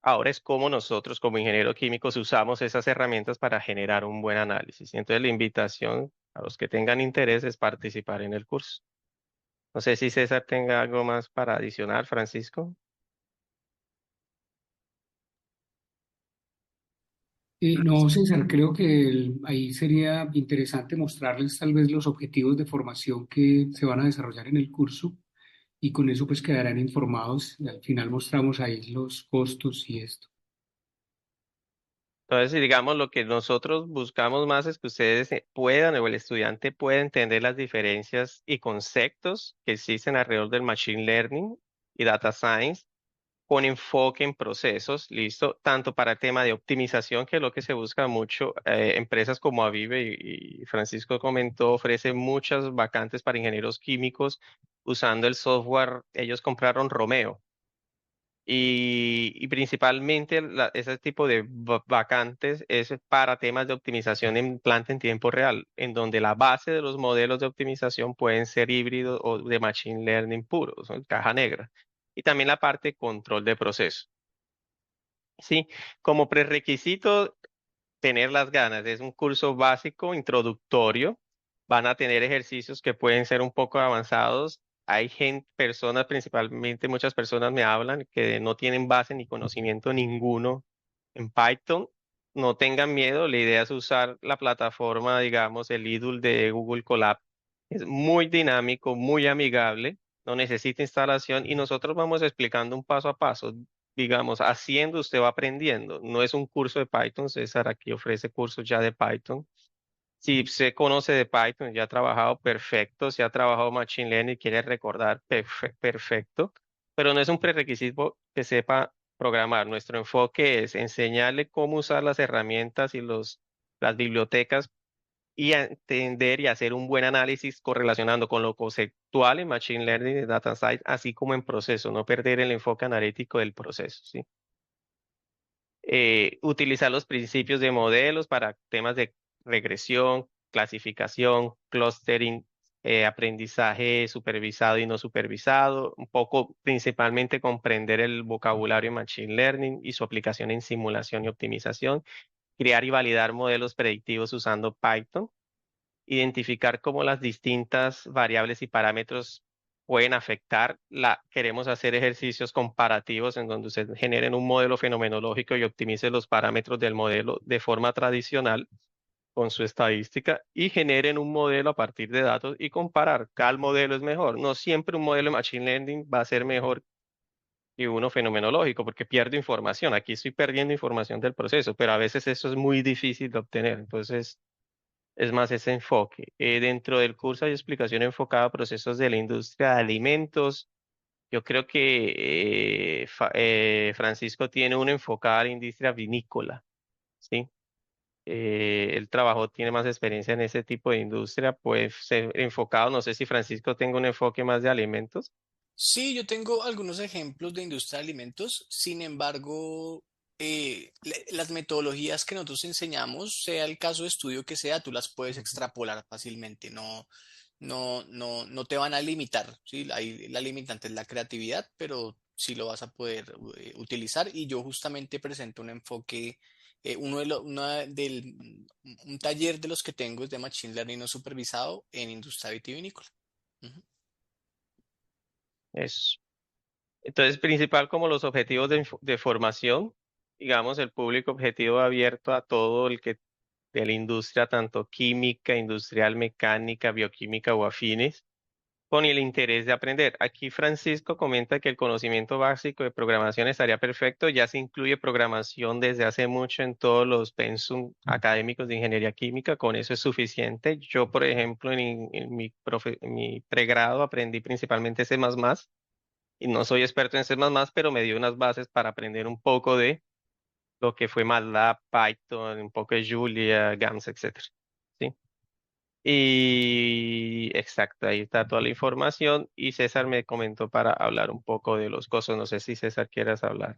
Ahora es como nosotros como ingenieros químicos usamos esas herramientas para generar un buen análisis. Y entonces la invitación a los que tengan interés es participar en el curso. No sé si César tenga algo más para adicionar, Francisco. No, César, creo que ahí sería interesante mostrarles tal vez los objetivos de formación que se van a desarrollar en el curso y con eso pues quedarán informados. Y al final mostramos ahí los costos y esto. Entonces, si digamos, lo que nosotros buscamos más es que ustedes puedan o el estudiante pueda entender las diferencias y conceptos que existen alrededor del Machine Learning y Data Science con enfoque en procesos, listo, tanto para el tema de optimización, que es lo que se busca mucho, empresas como Avive y Francisco comentó, ofrecen muchas vacantes para ingenieros químicos usando el software, ellos compraron Romeo. Y principalmente ese tipo de vacantes es para temas de optimización en planta en tiempo real, en donde la base de los modelos de optimización pueden ser híbridos o de machine learning puros, ¿no? Caja negra. Y también la parte de control de proceso. Sí, como prerequisito tener las ganas. Es un curso básico, introductorio. Van a tener ejercicios que pueden ser un poco avanzados. Hay gente, personas, principalmente muchas personas me hablan que no tienen base ni conocimiento ninguno en Python. No tengan miedo, la idea es usar la plataforma, digamos, el IDUL de Google Colab. Es muy dinámico, muy amigable, no necesita instalación y nosotros vamos explicando un paso a paso, digamos, haciendo usted va aprendiendo. No es un curso de Python, César aquí ofrece cursos ya de Python. Si se conoce de Python, ya ha trabajado perfecto, si ha trabajado Machine Learning y quiere recordar, perfecto, pero no es un prerequisito que sepa programar. Nuestro enfoque es enseñarle cómo usar las herramientas y las bibliotecas y a entender y hacer un buen análisis correlacionando con lo conceptual en Machine Learning y Data Science, así como en proceso, no perder el enfoque analítico del proceso, ¿sí? Utilizar los principios de modelos para temas de regresión, clasificación, clustering, aprendizaje supervisado y no supervisado, un poco principalmente comprender el vocabulario en Machine Learning y su aplicación en simulación y optimización, crear y validar modelos predictivos usando Python, identificar cómo las distintas variables y parámetros pueden afectar. Queremos hacer ejercicios comparativos en donde se generen un modelo fenomenológico y optimice los parámetros del modelo de forma tradicional con su estadística y generen un modelo a partir de datos y comparar cuál modelo es mejor. No siempre un modelo de Machine Learning va a ser mejor que uno fenomenológico porque pierdo información. Aquí estoy perdiendo información del proceso, pero a veces eso es muy difícil de obtener. Entonces, es más ese enfoque. Dentro del curso hay explicación enfocada a procesos de la industria de alimentos. Yo creo que Francisco tiene una enfocada a la industria vinícola, ¿sí? El trabajo tiene más experiencia en ese tipo de industria, pues enfocado, no sé si Francisco tenga un enfoque más de alimentos. Sí, yo tengo algunos ejemplos de industria de alimentos. Sin embargo, las metodologías que nosotros enseñamos, sea el caso de estudio que sea, tú las puedes extrapolar fácilmente. No te van a limitar, ¿sí? Ahí la limitante es la creatividad, pero sí lo vas a poder utilizar. Y yo justamente presento un enfoque, un taller de los que tengo es de Machine Learning no supervisado en industria vitivinícola. Ujú. Es, entonces, principal como los objetivos de formación, digamos, el público objetivo abierto a todo el que de la industria, tanto química, industrial, mecánica, bioquímica o afines, con el interés de aprender. Aquí Francisco comenta que el conocimiento básico de programación estaría perfecto, ya se incluye programación desde hace mucho en todos los pensum académicos de ingeniería química, con eso es suficiente. Yo, por ejemplo, en mi pregrado aprendí principalmente C++, y no soy experto en C++, pero me dio unas bases para aprender un poco de lo que fue MATLAB, Python, un poco de Julia, GAMS, etcétera. ¿Sí? Y exacto, ahí está toda la información. Y César me comentó para hablar un poco de los costos. No sé si César quieras hablar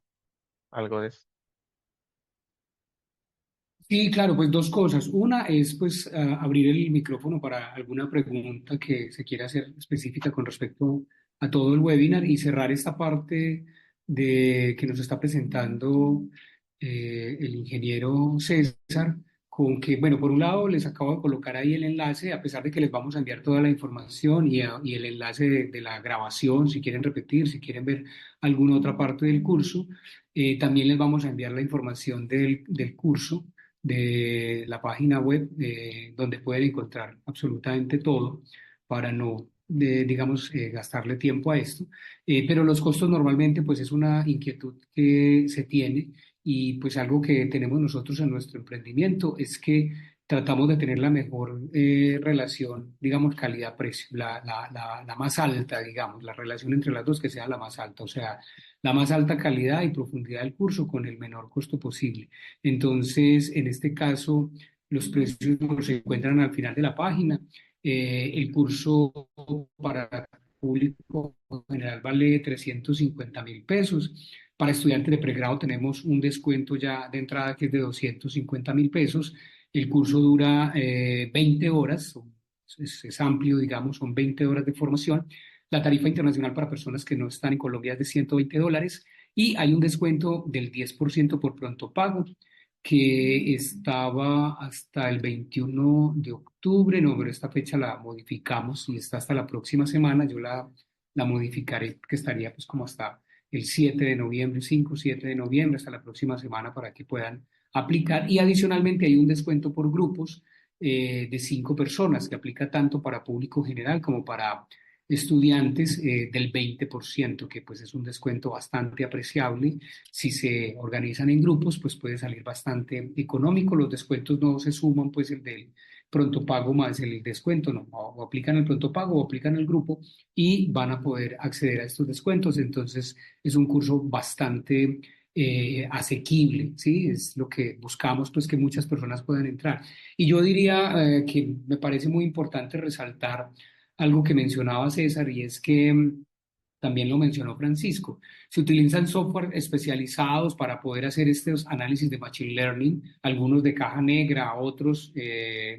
algo de eso. Sí, claro, pues dos cosas. Una es pues abrir el micrófono para alguna pregunta que se quiera hacer específica con respecto a todo el webinar y cerrar esta parte de que nos está presentando el ingeniero César con que, bueno, por un lado les acabo de colocar ahí el enlace, a pesar de que les vamos a enviar toda la información y el enlace de la grabación, si quieren repetir, si quieren ver alguna otra parte del curso, también les vamos a enviar la información del curso de la página web donde pueden encontrar absolutamente todo para no, digamos, gastarle tiempo a esto. Pero los costos normalmente pues es una inquietud que se tiene y pues algo que tenemos nosotros en nuestro emprendimiento es que tratamos de tener la mejor relación, digamos, calidad-precio, la más alta, digamos, la relación entre las dos que sea la más alta, o sea, la más alta calidad y profundidad del curso con el menor costo posible. Entonces, en este caso, los precios se encuentran al final de la página. El curso para público general vale 350.000 pesos. Para estudiantes de pregrado tenemos un descuento ya de entrada que es de 250.000 pesos. El curso dura 20 horas, es amplio, digamos, son 20 horas de formación. La tarifa internacional para personas que no están en Colombia es de $120 y hay un descuento del 10% por pronto pago que estaba hasta el 21 de octubre, no, pero esta fecha la modificamos y está hasta la próxima semana. Yo la modificaré, que estaría pues como hasta el 7 de noviembre, 5 7 de noviembre, hasta la próxima semana para que puedan aplicar. Y adicionalmente hay un descuento por grupos de 5 personas que aplica tanto para público general como para estudiantes del 20%, que pues es un descuento bastante apreciable. Si se organizan en grupos, pues puede salir bastante económico. Los descuentos no se suman, pues el del pronto pago más el descuento, no, o aplican el pronto pago o aplican el grupo y van a poder acceder a estos descuentos. Entonces, es un curso bastante asequible, ¿sí? Es lo que buscamos, pues que muchas personas puedan entrar. Y yo diría que me parece muy importante resaltar algo que mencionaba César y es que también lo mencionó Francisco. Se utilizan software especializados para poder hacer estos análisis de Machine Learning, algunos de caja negra, otros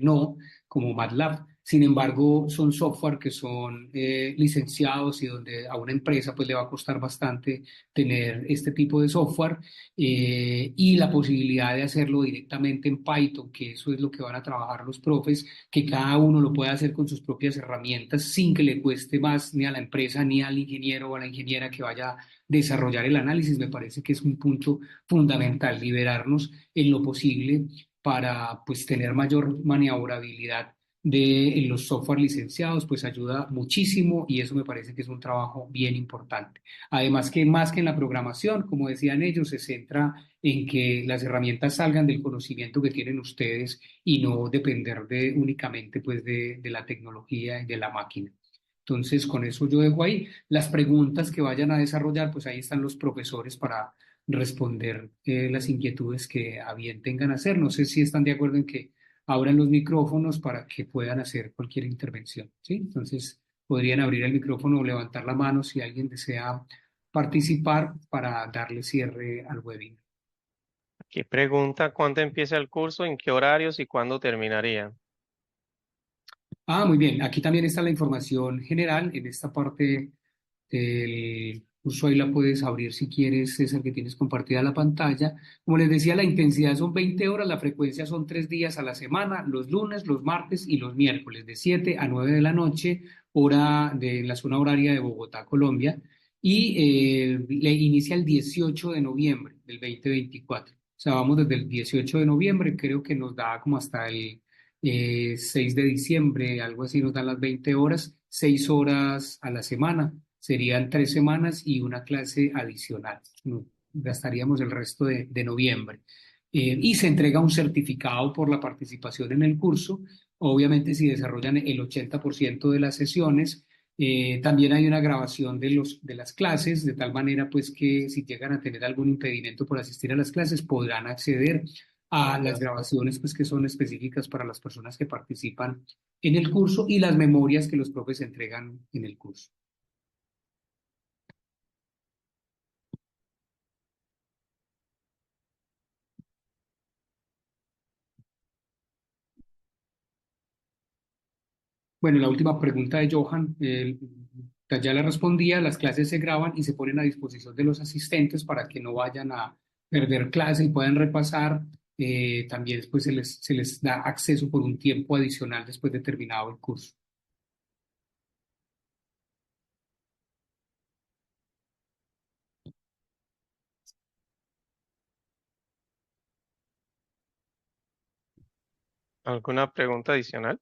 no, como MATLAB. Sin embargo, son software que son licenciados y donde a una empresa pues le va a costar bastante tener este tipo de software y la posibilidad de hacerlo directamente en Python, que eso es lo que van a trabajar los profes, que cada uno lo pueda hacer con sus propias herramientas sin que le cueste más ni a la empresa ni al ingeniero o a la ingeniera que vaya a desarrollar el análisis. Me parece que es un punto fundamental, liberarnos en lo posible para pues tener mayor maniobrabilidad de los software licenciados, pues ayuda muchísimo y eso me parece que es un trabajo bien importante. Además que más que en la programación, como decían ellos, se centra en que las herramientas salgan del conocimiento que tienen ustedes y no depender únicamente pues de la tecnología y de la máquina. Entonces, con eso yo dejo ahí las preguntas que vayan a desarrollar, pues ahí están los profesores para responder las inquietudes que a bien tengan hacer. No sé si están de acuerdo en que abran los micrófonos para que puedan hacer cualquier intervención, ¿sí? Entonces, podrían abrir el micrófono o levantar la mano si alguien desea participar para darle cierre al webinar. Aquí pregunta cuándo empieza el curso, en qué horarios y cuándo terminaría. Ah, muy bien. Aquí también está la información general. En esta parte del curso ahí la puedes abrir si quieres, César, que tienes compartida la pantalla. Como les decía, la intensidad son 20 horas, la frecuencia son 3 días a la semana, los lunes, los martes y los miércoles, de 7 a 9 de la noche, hora de la zona horaria de Bogotá, Colombia. Y le inicia el 18 de noviembre del 2024. O sea, vamos desde el 18 de noviembre, creo que nos da como hasta el 6 de diciembre, algo así, nos dan las 20 horas, 6 horas a la semana, serían 3 semanas y una clase adicional. Gastaríamos el resto de noviembre. Y se entrega un certificado por la participación en el curso. Obviamente, si desarrollan el 80% de las sesiones, también hay una grabación de las clases, de tal manera pues que si llegan a tener algún impedimento por asistir a las clases, podrán acceder a las grabaciones pues, que son específicas para las personas que participan en el curso y las memorias que los profes entregan en el curso. Bueno, la última pregunta de Johan, ya le respondía, las clases se graban y se ponen a disposición de los asistentes para que no vayan a perder clase y puedan repasar. También después se les da acceso por un tiempo adicional después de terminado el curso. ¿Alguna pregunta adicional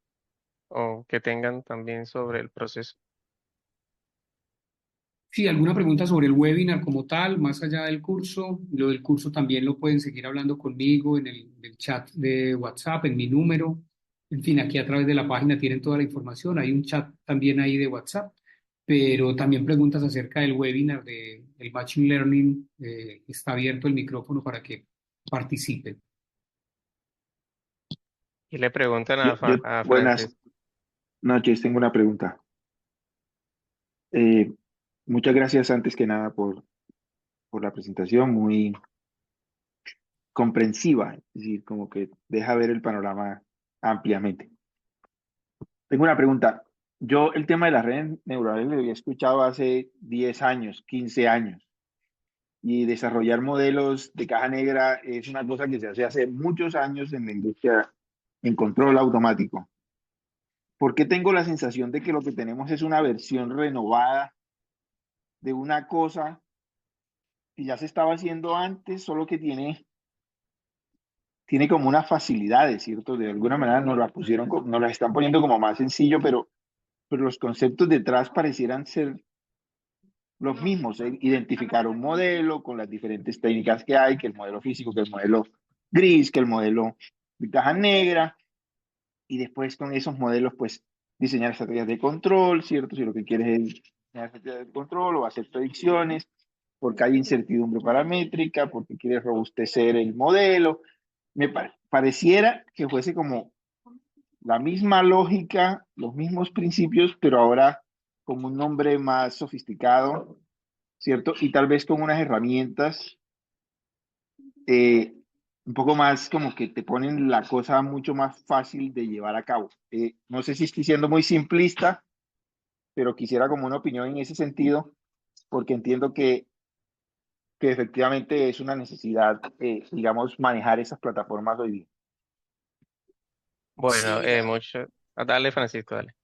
o que tengan también sobre el proceso? Sí, alguna pregunta sobre el webinar como tal, más allá del curso. Lo del curso también lo pueden seguir hablando conmigo en el chat de WhatsApp, en mi número. En fin, aquí a través de la página tienen toda la información. Hay un chat también ahí de WhatsApp, pero también preguntas acerca del webinar de el Machine Learning. Está abierto el micrófono para que participen. Y le preguntan a Buenas Francis. noches, tengo una pregunta. Eh, Muchas gracias antes que nada por la presentación, muy comprensiva, es decir, como que deja ver el panorama ampliamente. Tengo una pregunta. Yo el tema de las redes neuronales lo había escuchado hace 10 años, 15 años, y desarrollar modelos de caja negra es una cosa que se hace hace muchos años en la industria en control automático. ¿Por qué tengo la sensación de que lo que tenemos es una versión renovada de una cosa que ya se estaba haciendo antes, solo que tiene como unas facilidades, ¿cierto? De alguna manera nos las pusieron, nos las están poniendo como más sencillo, pero los conceptos detrás parecieran ser los mismos. Identificar un modelo con las diferentes técnicas que hay, que el modelo físico, que el modelo gris, que el modelo de caja negra, y después con esos modelos, pues, diseñar estrategias de control, ¿cierto? Si lo que quieres es diseñar estrategias de control o hacer predicciones, porque hay incertidumbre paramétrica, porque quieres robustecer el modelo. Pareciera que fuese como la misma lógica, los mismos principios, pero ahora con un nombre más sofisticado, ¿cierto? Y tal vez con unas herramientas eh, un poco más como que te ponen la cosa mucho más fácil de llevar a cabo. No sé si estoy siendo muy simplista, pero quisiera como una opinión en ese sentido, porque entiendo que efectivamente es una necesidad, digamos, manejar esas plataformas hoy día. Sí, Bueno, mira, mucho. Dale, Francisco, dale.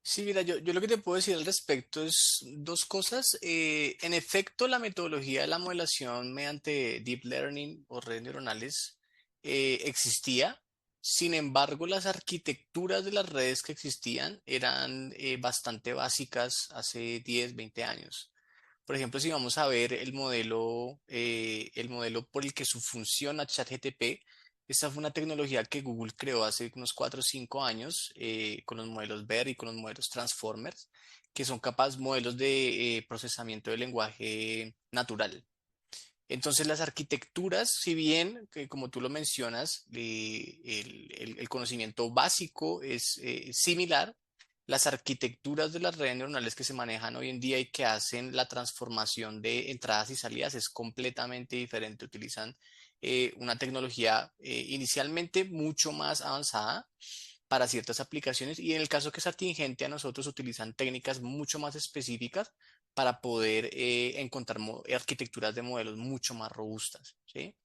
sí, mira, yo lo que te puedo decir al respecto es dos cosas. En efecto, la metodología de la modelación mediante deep learning o redes neuronales existía. Sin embargo, las arquitecturas de las redes que existían eran bastante básicas hace 10, 20 años. Por ejemplo, si vamos a ver el modelo por el que su funciona ChatGPT, esta fue una tecnología que Google creó hace unos 4 o 5 años con los modelos BERT y con los modelos Transformers, que son capaces modelos de procesamiento de lenguaje natural. Entonces las arquitecturas, si bien, que como tú lo mencionas, el conocimiento básico es similar, las arquitecturas de las redes neuronales que se manejan hoy en día y que hacen la transformación de entradas y salidas es completamente diferente. Utilizan una tecnología inicialmente mucho más avanzada para ciertas aplicaciones y en el caso que es atingente a nosotros utilizan técnicas mucho más específicas para poder encontrar arquitecturas de modelos mucho más robustas, ¿sí?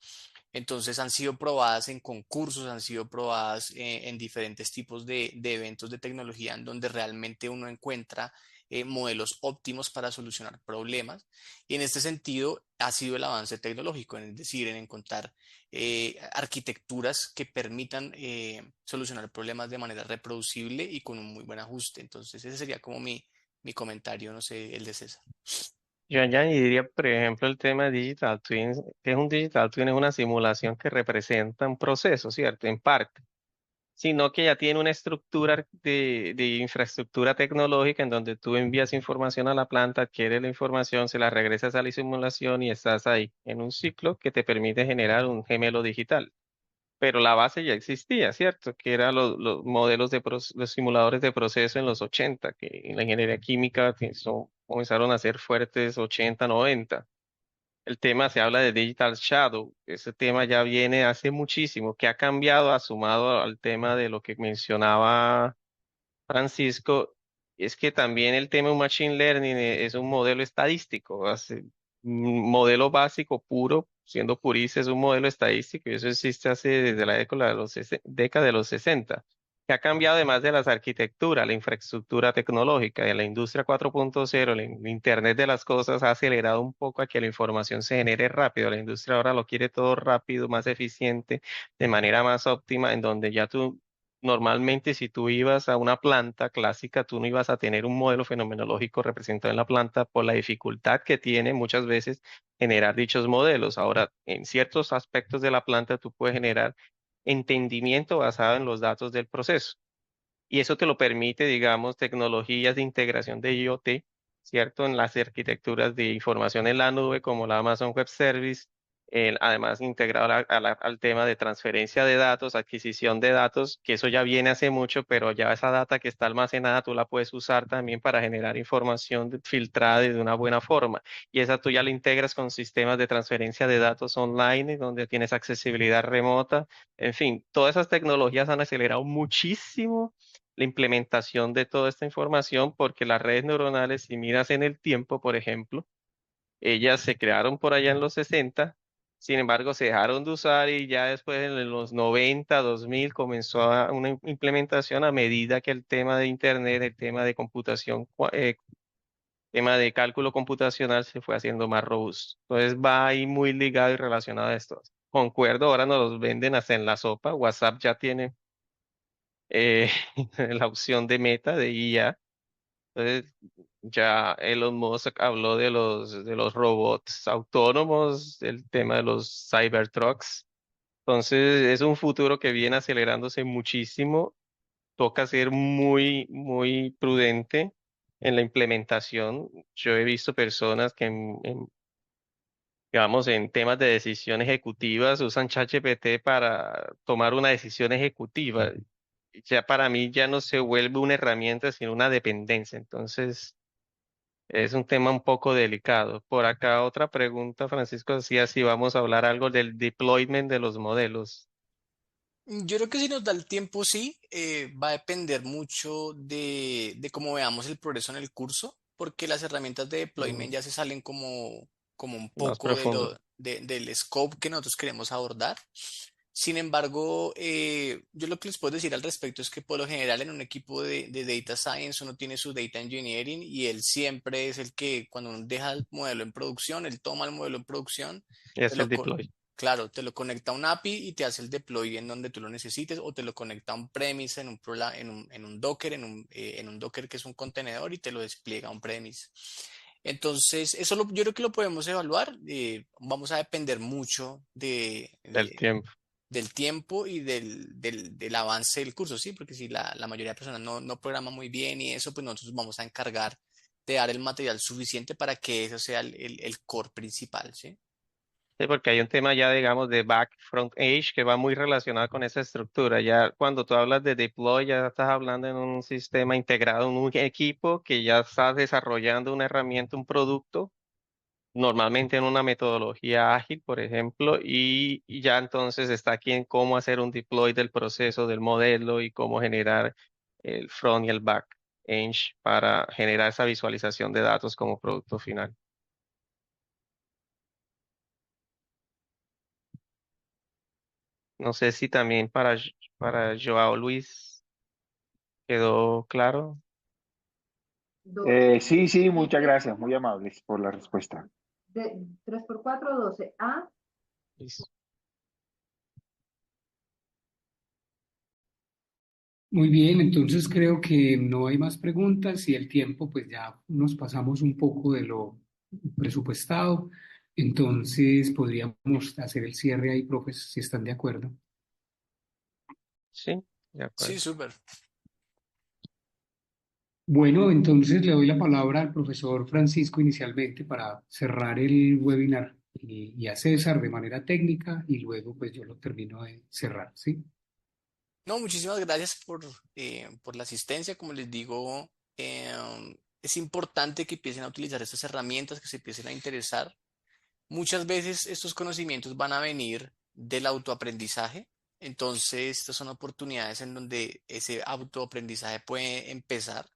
Entonces han sido probadas en concursos, han sido probadas en diferentes tipos de eventos de tecnología en donde realmente uno encuentra modelos óptimos para solucionar problemas. Y en este sentido ha sido el avance tecnológico, es decir, en encontrar arquitecturas que permitan solucionar problemas de manera reproducible y con un muy buen ajuste. Entonces ese sería como mi comentario, no sé, el de César. Yo añadiría, por ejemplo, el tema de Digital Twins, que es un Digital Twin, es una simulación que representa un proceso, ¿cierto? En parte, sino que ya tiene una estructura de infraestructura tecnológica en donde tú envías información a la planta, adquieres la información, se la regresas a la simulación y estás ahí en un ciclo que te permite generar un gemelo digital. Pero la base ya existía, ¿cierto? Que eran los modelos los simuladores de proceso en los 80, que en la ingeniería química comenzaron a ser fuertes 80, 90. El tema se habla de Digital Shadow, ese tema ya viene hace muchísimo, que ha cambiado, asumado al tema de lo que mencionaba Francisco, es que también el tema de un Machine Learning es un modelo estadístico, un modelo básico puro, siendo purista, es un modelo estadístico y eso existe hace desde la década de los 60, que ha cambiado además de las arquitecturas, la infraestructura tecnológica de la industria 4.0, el Internet de las cosas ha acelerado un poco a que la información se genere rápido, la industria ahora lo quiere todo rápido, más eficiente, de manera más óptima, en donde ya tú normalmente si tú ibas a una planta clásica, tú no ibas a tener un modelo fenomenológico representado en la planta por la dificultad que tiene muchas veces generar dichos modelos. Ahora, en ciertos aspectos de la planta, tú puedes generar entendimiento basado en los datos del proceso. Y eso te lo permite, digamos, tecnologías de integración de IoT, ¿cierto? En las arquitecturas de información en la nube, como la Amazon Web Service, además integrado al tema de transferencia de datos, adquisición de datos, que eso ya viene hace mucho, pero ya esa data que está almacenada tú la puedes usar también para generar información filtrada y de una buena forma. Y esa tú ya la integras con sistemas de transferencia de datos online, donde tienes accesibilidad remota. En fin, todas esas tecnologías han acelerado muchísimo la implementación de toda esta información, porque las redes neuronales, si miras en el tiempo, por ejemplo, ellas se crearon por allá en los 60, sin embargo, se dejaron de usar y ya después en los 90, 2000 comenzó una implementación a medida que el tema de Internet, el tema de computación, tema de cálculo computacional se fue haciendo más robusto. Entonces va ahí muy ligado y relacionado a esto. Concuerdo, ahora nos los venden hasta en la sopa. WhatsApp ya tiene eh, la opción de meta de IA. Entonces, ya Elon Musk habló de los robots autónomos, el tema de los Cybertrucks. Entonces, es un futuro que viene acelerándose muchísimo. Toca ser muy, muy prudente en la implementación. Yo he visto personas que digamos, en temas de decisión ejecutivas usan ChatGPT para tomar una decisión ejecutiva. Ya para mí ya no se vuelve una herramienta, sino una dependencia. Entonces, es un tema un poco delicado. Por acá otra pregunta, Francisco, decía si vamos a hablar algo del deployment de los modelos. Yo creo que si nos da el tiempo, sí, va a depender mucho de cómo veamos el progreso en el curso, porque las herramientas de Mm, deployment ya se salen como un más poco profundo. del scope que nosotros queremos abordar. Sin embargo, yo lo que les puedo decir al respecto es que por lo general en un equipo de data science uno tiene su data engineering y él siempre es el que cuando uno deja el modelo en producción, él toma el modelo en producción, te Es el lo, deploy. claro, te lo conecta a un API y te hace el deploy en donde tú lo necesites o te lo conecta a un premise en un Docker, en un Docker que es un contenedor y te lo despliega a un premise. Entonces, yo creo que lo podemos evaluar. Vamos a depender mucho Del tiempo. del tiempo y del avance del curso, ¿sí? Porque si la mayoría de personas no programa muy bien y eso, pues nosotros vamos a encargar de dar el material suficiente para que eso sea el core principal, ¿sí? Sí, porque hay un tema ya, digamos, de back, front, edge que va muy relacionado con esa estructura. Ya cuando tú hablas de deploy, ya estás hablando en un sistema integrado, en un equipo que ya está desarrollando una herramienta, un producto, normalmente en una metodología ágil, por ejemplo, y ya entonces está aquí en cómo hacer un deploy del proceso, del modelo y cómo generar el front y el back edge para generar esa visualización de datos como producto final. No sé si también para Joao Luis quedó claro. Sí, sí, muchas gracias, muy amables por la respuesta. De 3 por 4, 12. A. Listo. Muy bien, entonces creo que no hay más preguntas y el tiempo, pues ya nos pasamos un poco de lo presupuestado. Entonces podríamos hacer el cierre ahí, profes, si están de acuerdo. Sí, de Sí, acuerdo. súper. Bueno, entonces le doy la palabra al profesor Francisco inicialmente para cerrar el webinar y a César de manera técnica y luego pues yo lo termino de cerrar, ¿sí? No, muchísimas gracias por la asistencia. Como les digo, es importante que empiecen a utilizar estas herramientas, que se empiecen a interesar. Muchas veces estos conocimientos van a venir del autoaprendizaje. Entonces, estas son oportunidades en donde ese autoaprendizaje puede empezar.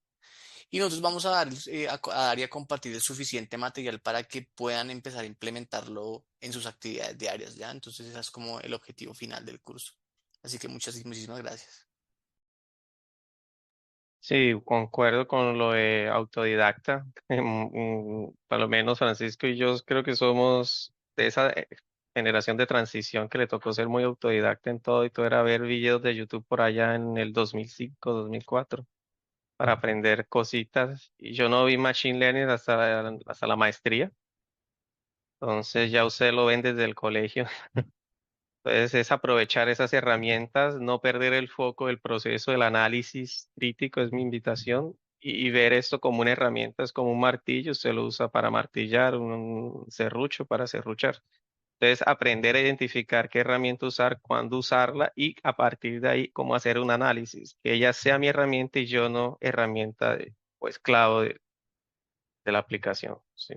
Y nosotros vamos a dar y a compartir el suficiente material para que puedan empezar a implementarlo en sus actividades diarias, ¿ya? Entonces, ese es como el objetivo final del curso. Así que muchísimas gracias. Sí, concuerdo con lo de autodidacta. Por lo menos Francisco y yo creo que somos de esa generación de transición que le tocó ser muy autodidacta en todo y todo era ver videos de YouTube por allá en el 2005, 2004 para aprender cositas. Y yo no vi Machine Learning hasta la maestría. Entonces ya usted lo ven desde el colegio. Entonces es aprovechar esas herramientas, no perder el foco del proceso del análisis crítico, es mi invitación, y ver esto como una herramienta, es como un martillo, usted lo usa para martillar, un serrucho para serruchar. Entonces aprender a identificar qué herramienta usar, cuándo usarla y a partir de ahí cómo hacer un análisis, que ella sea mi herramienta y yo no herramienta o esclavo de la aplicación. Sí.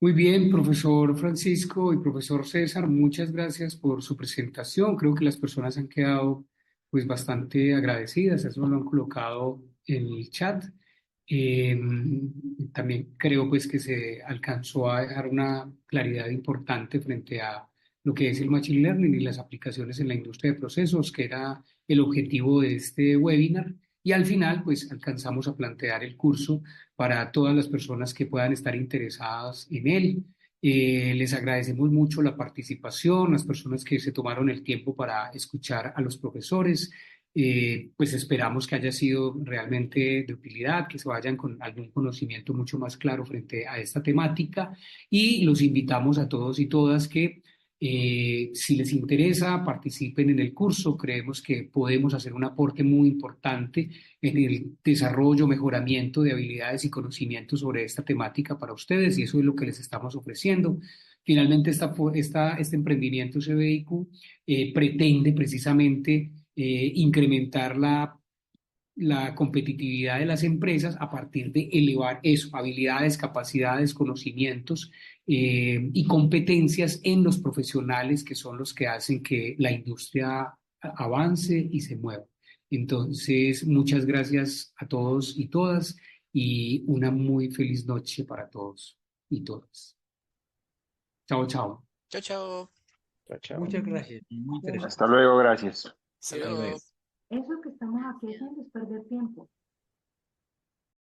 Muy bien, profesor Francisco y profesor César, muchas gracias por su presentación. Creo que las personas han quedado pues bastante agradecidas, eso lo han colocado en el chat. Eh, También creo pues que se alcanzó a dejar una claridad importante frente a lo que es el Machine Learning y las aplicaciones en la industria de procesos, que era el objetivo de este webinar. Y al final pues alcanzamos a plantear el curso para todas las personas que puedan estar interesadas en él. Les agradecemos mucho la participación, las personas que se tomaron el tiempo para escuchar a los profesores. Pues esperamos que haya sido realmente de utilidad, que se vayan con algún conocimiento mucho más claro frente a esta temática y los invitamos a todos y todas que si les interesa participen en el curso. Creemos que podemos hacer un aporte muy importante en el desarrollo, mejoramiento de habilidades y conocimientos sobre esta temática para ustedes y eso es lo que les estamos ofreciendo. Finalmente, este emprendimiento CBIQ pretende precisamente incrementar la competitividad de las empresas a partir de elevar eso, habilidades, capacidades, conocimientos y competencias en los profesionales que son los que hacen que la industria avance y se mueva. Entonces, muchas gracias a todos y todas y una muy feliz noche para todos y todas. Chao, chao. Chao, chao. Chao, chao. Muchas gracias, muy interesante. Hasta luego, gracias. Hasta Hasta luego. luego. Eso que estamos aquí haciendo es perder tiempo.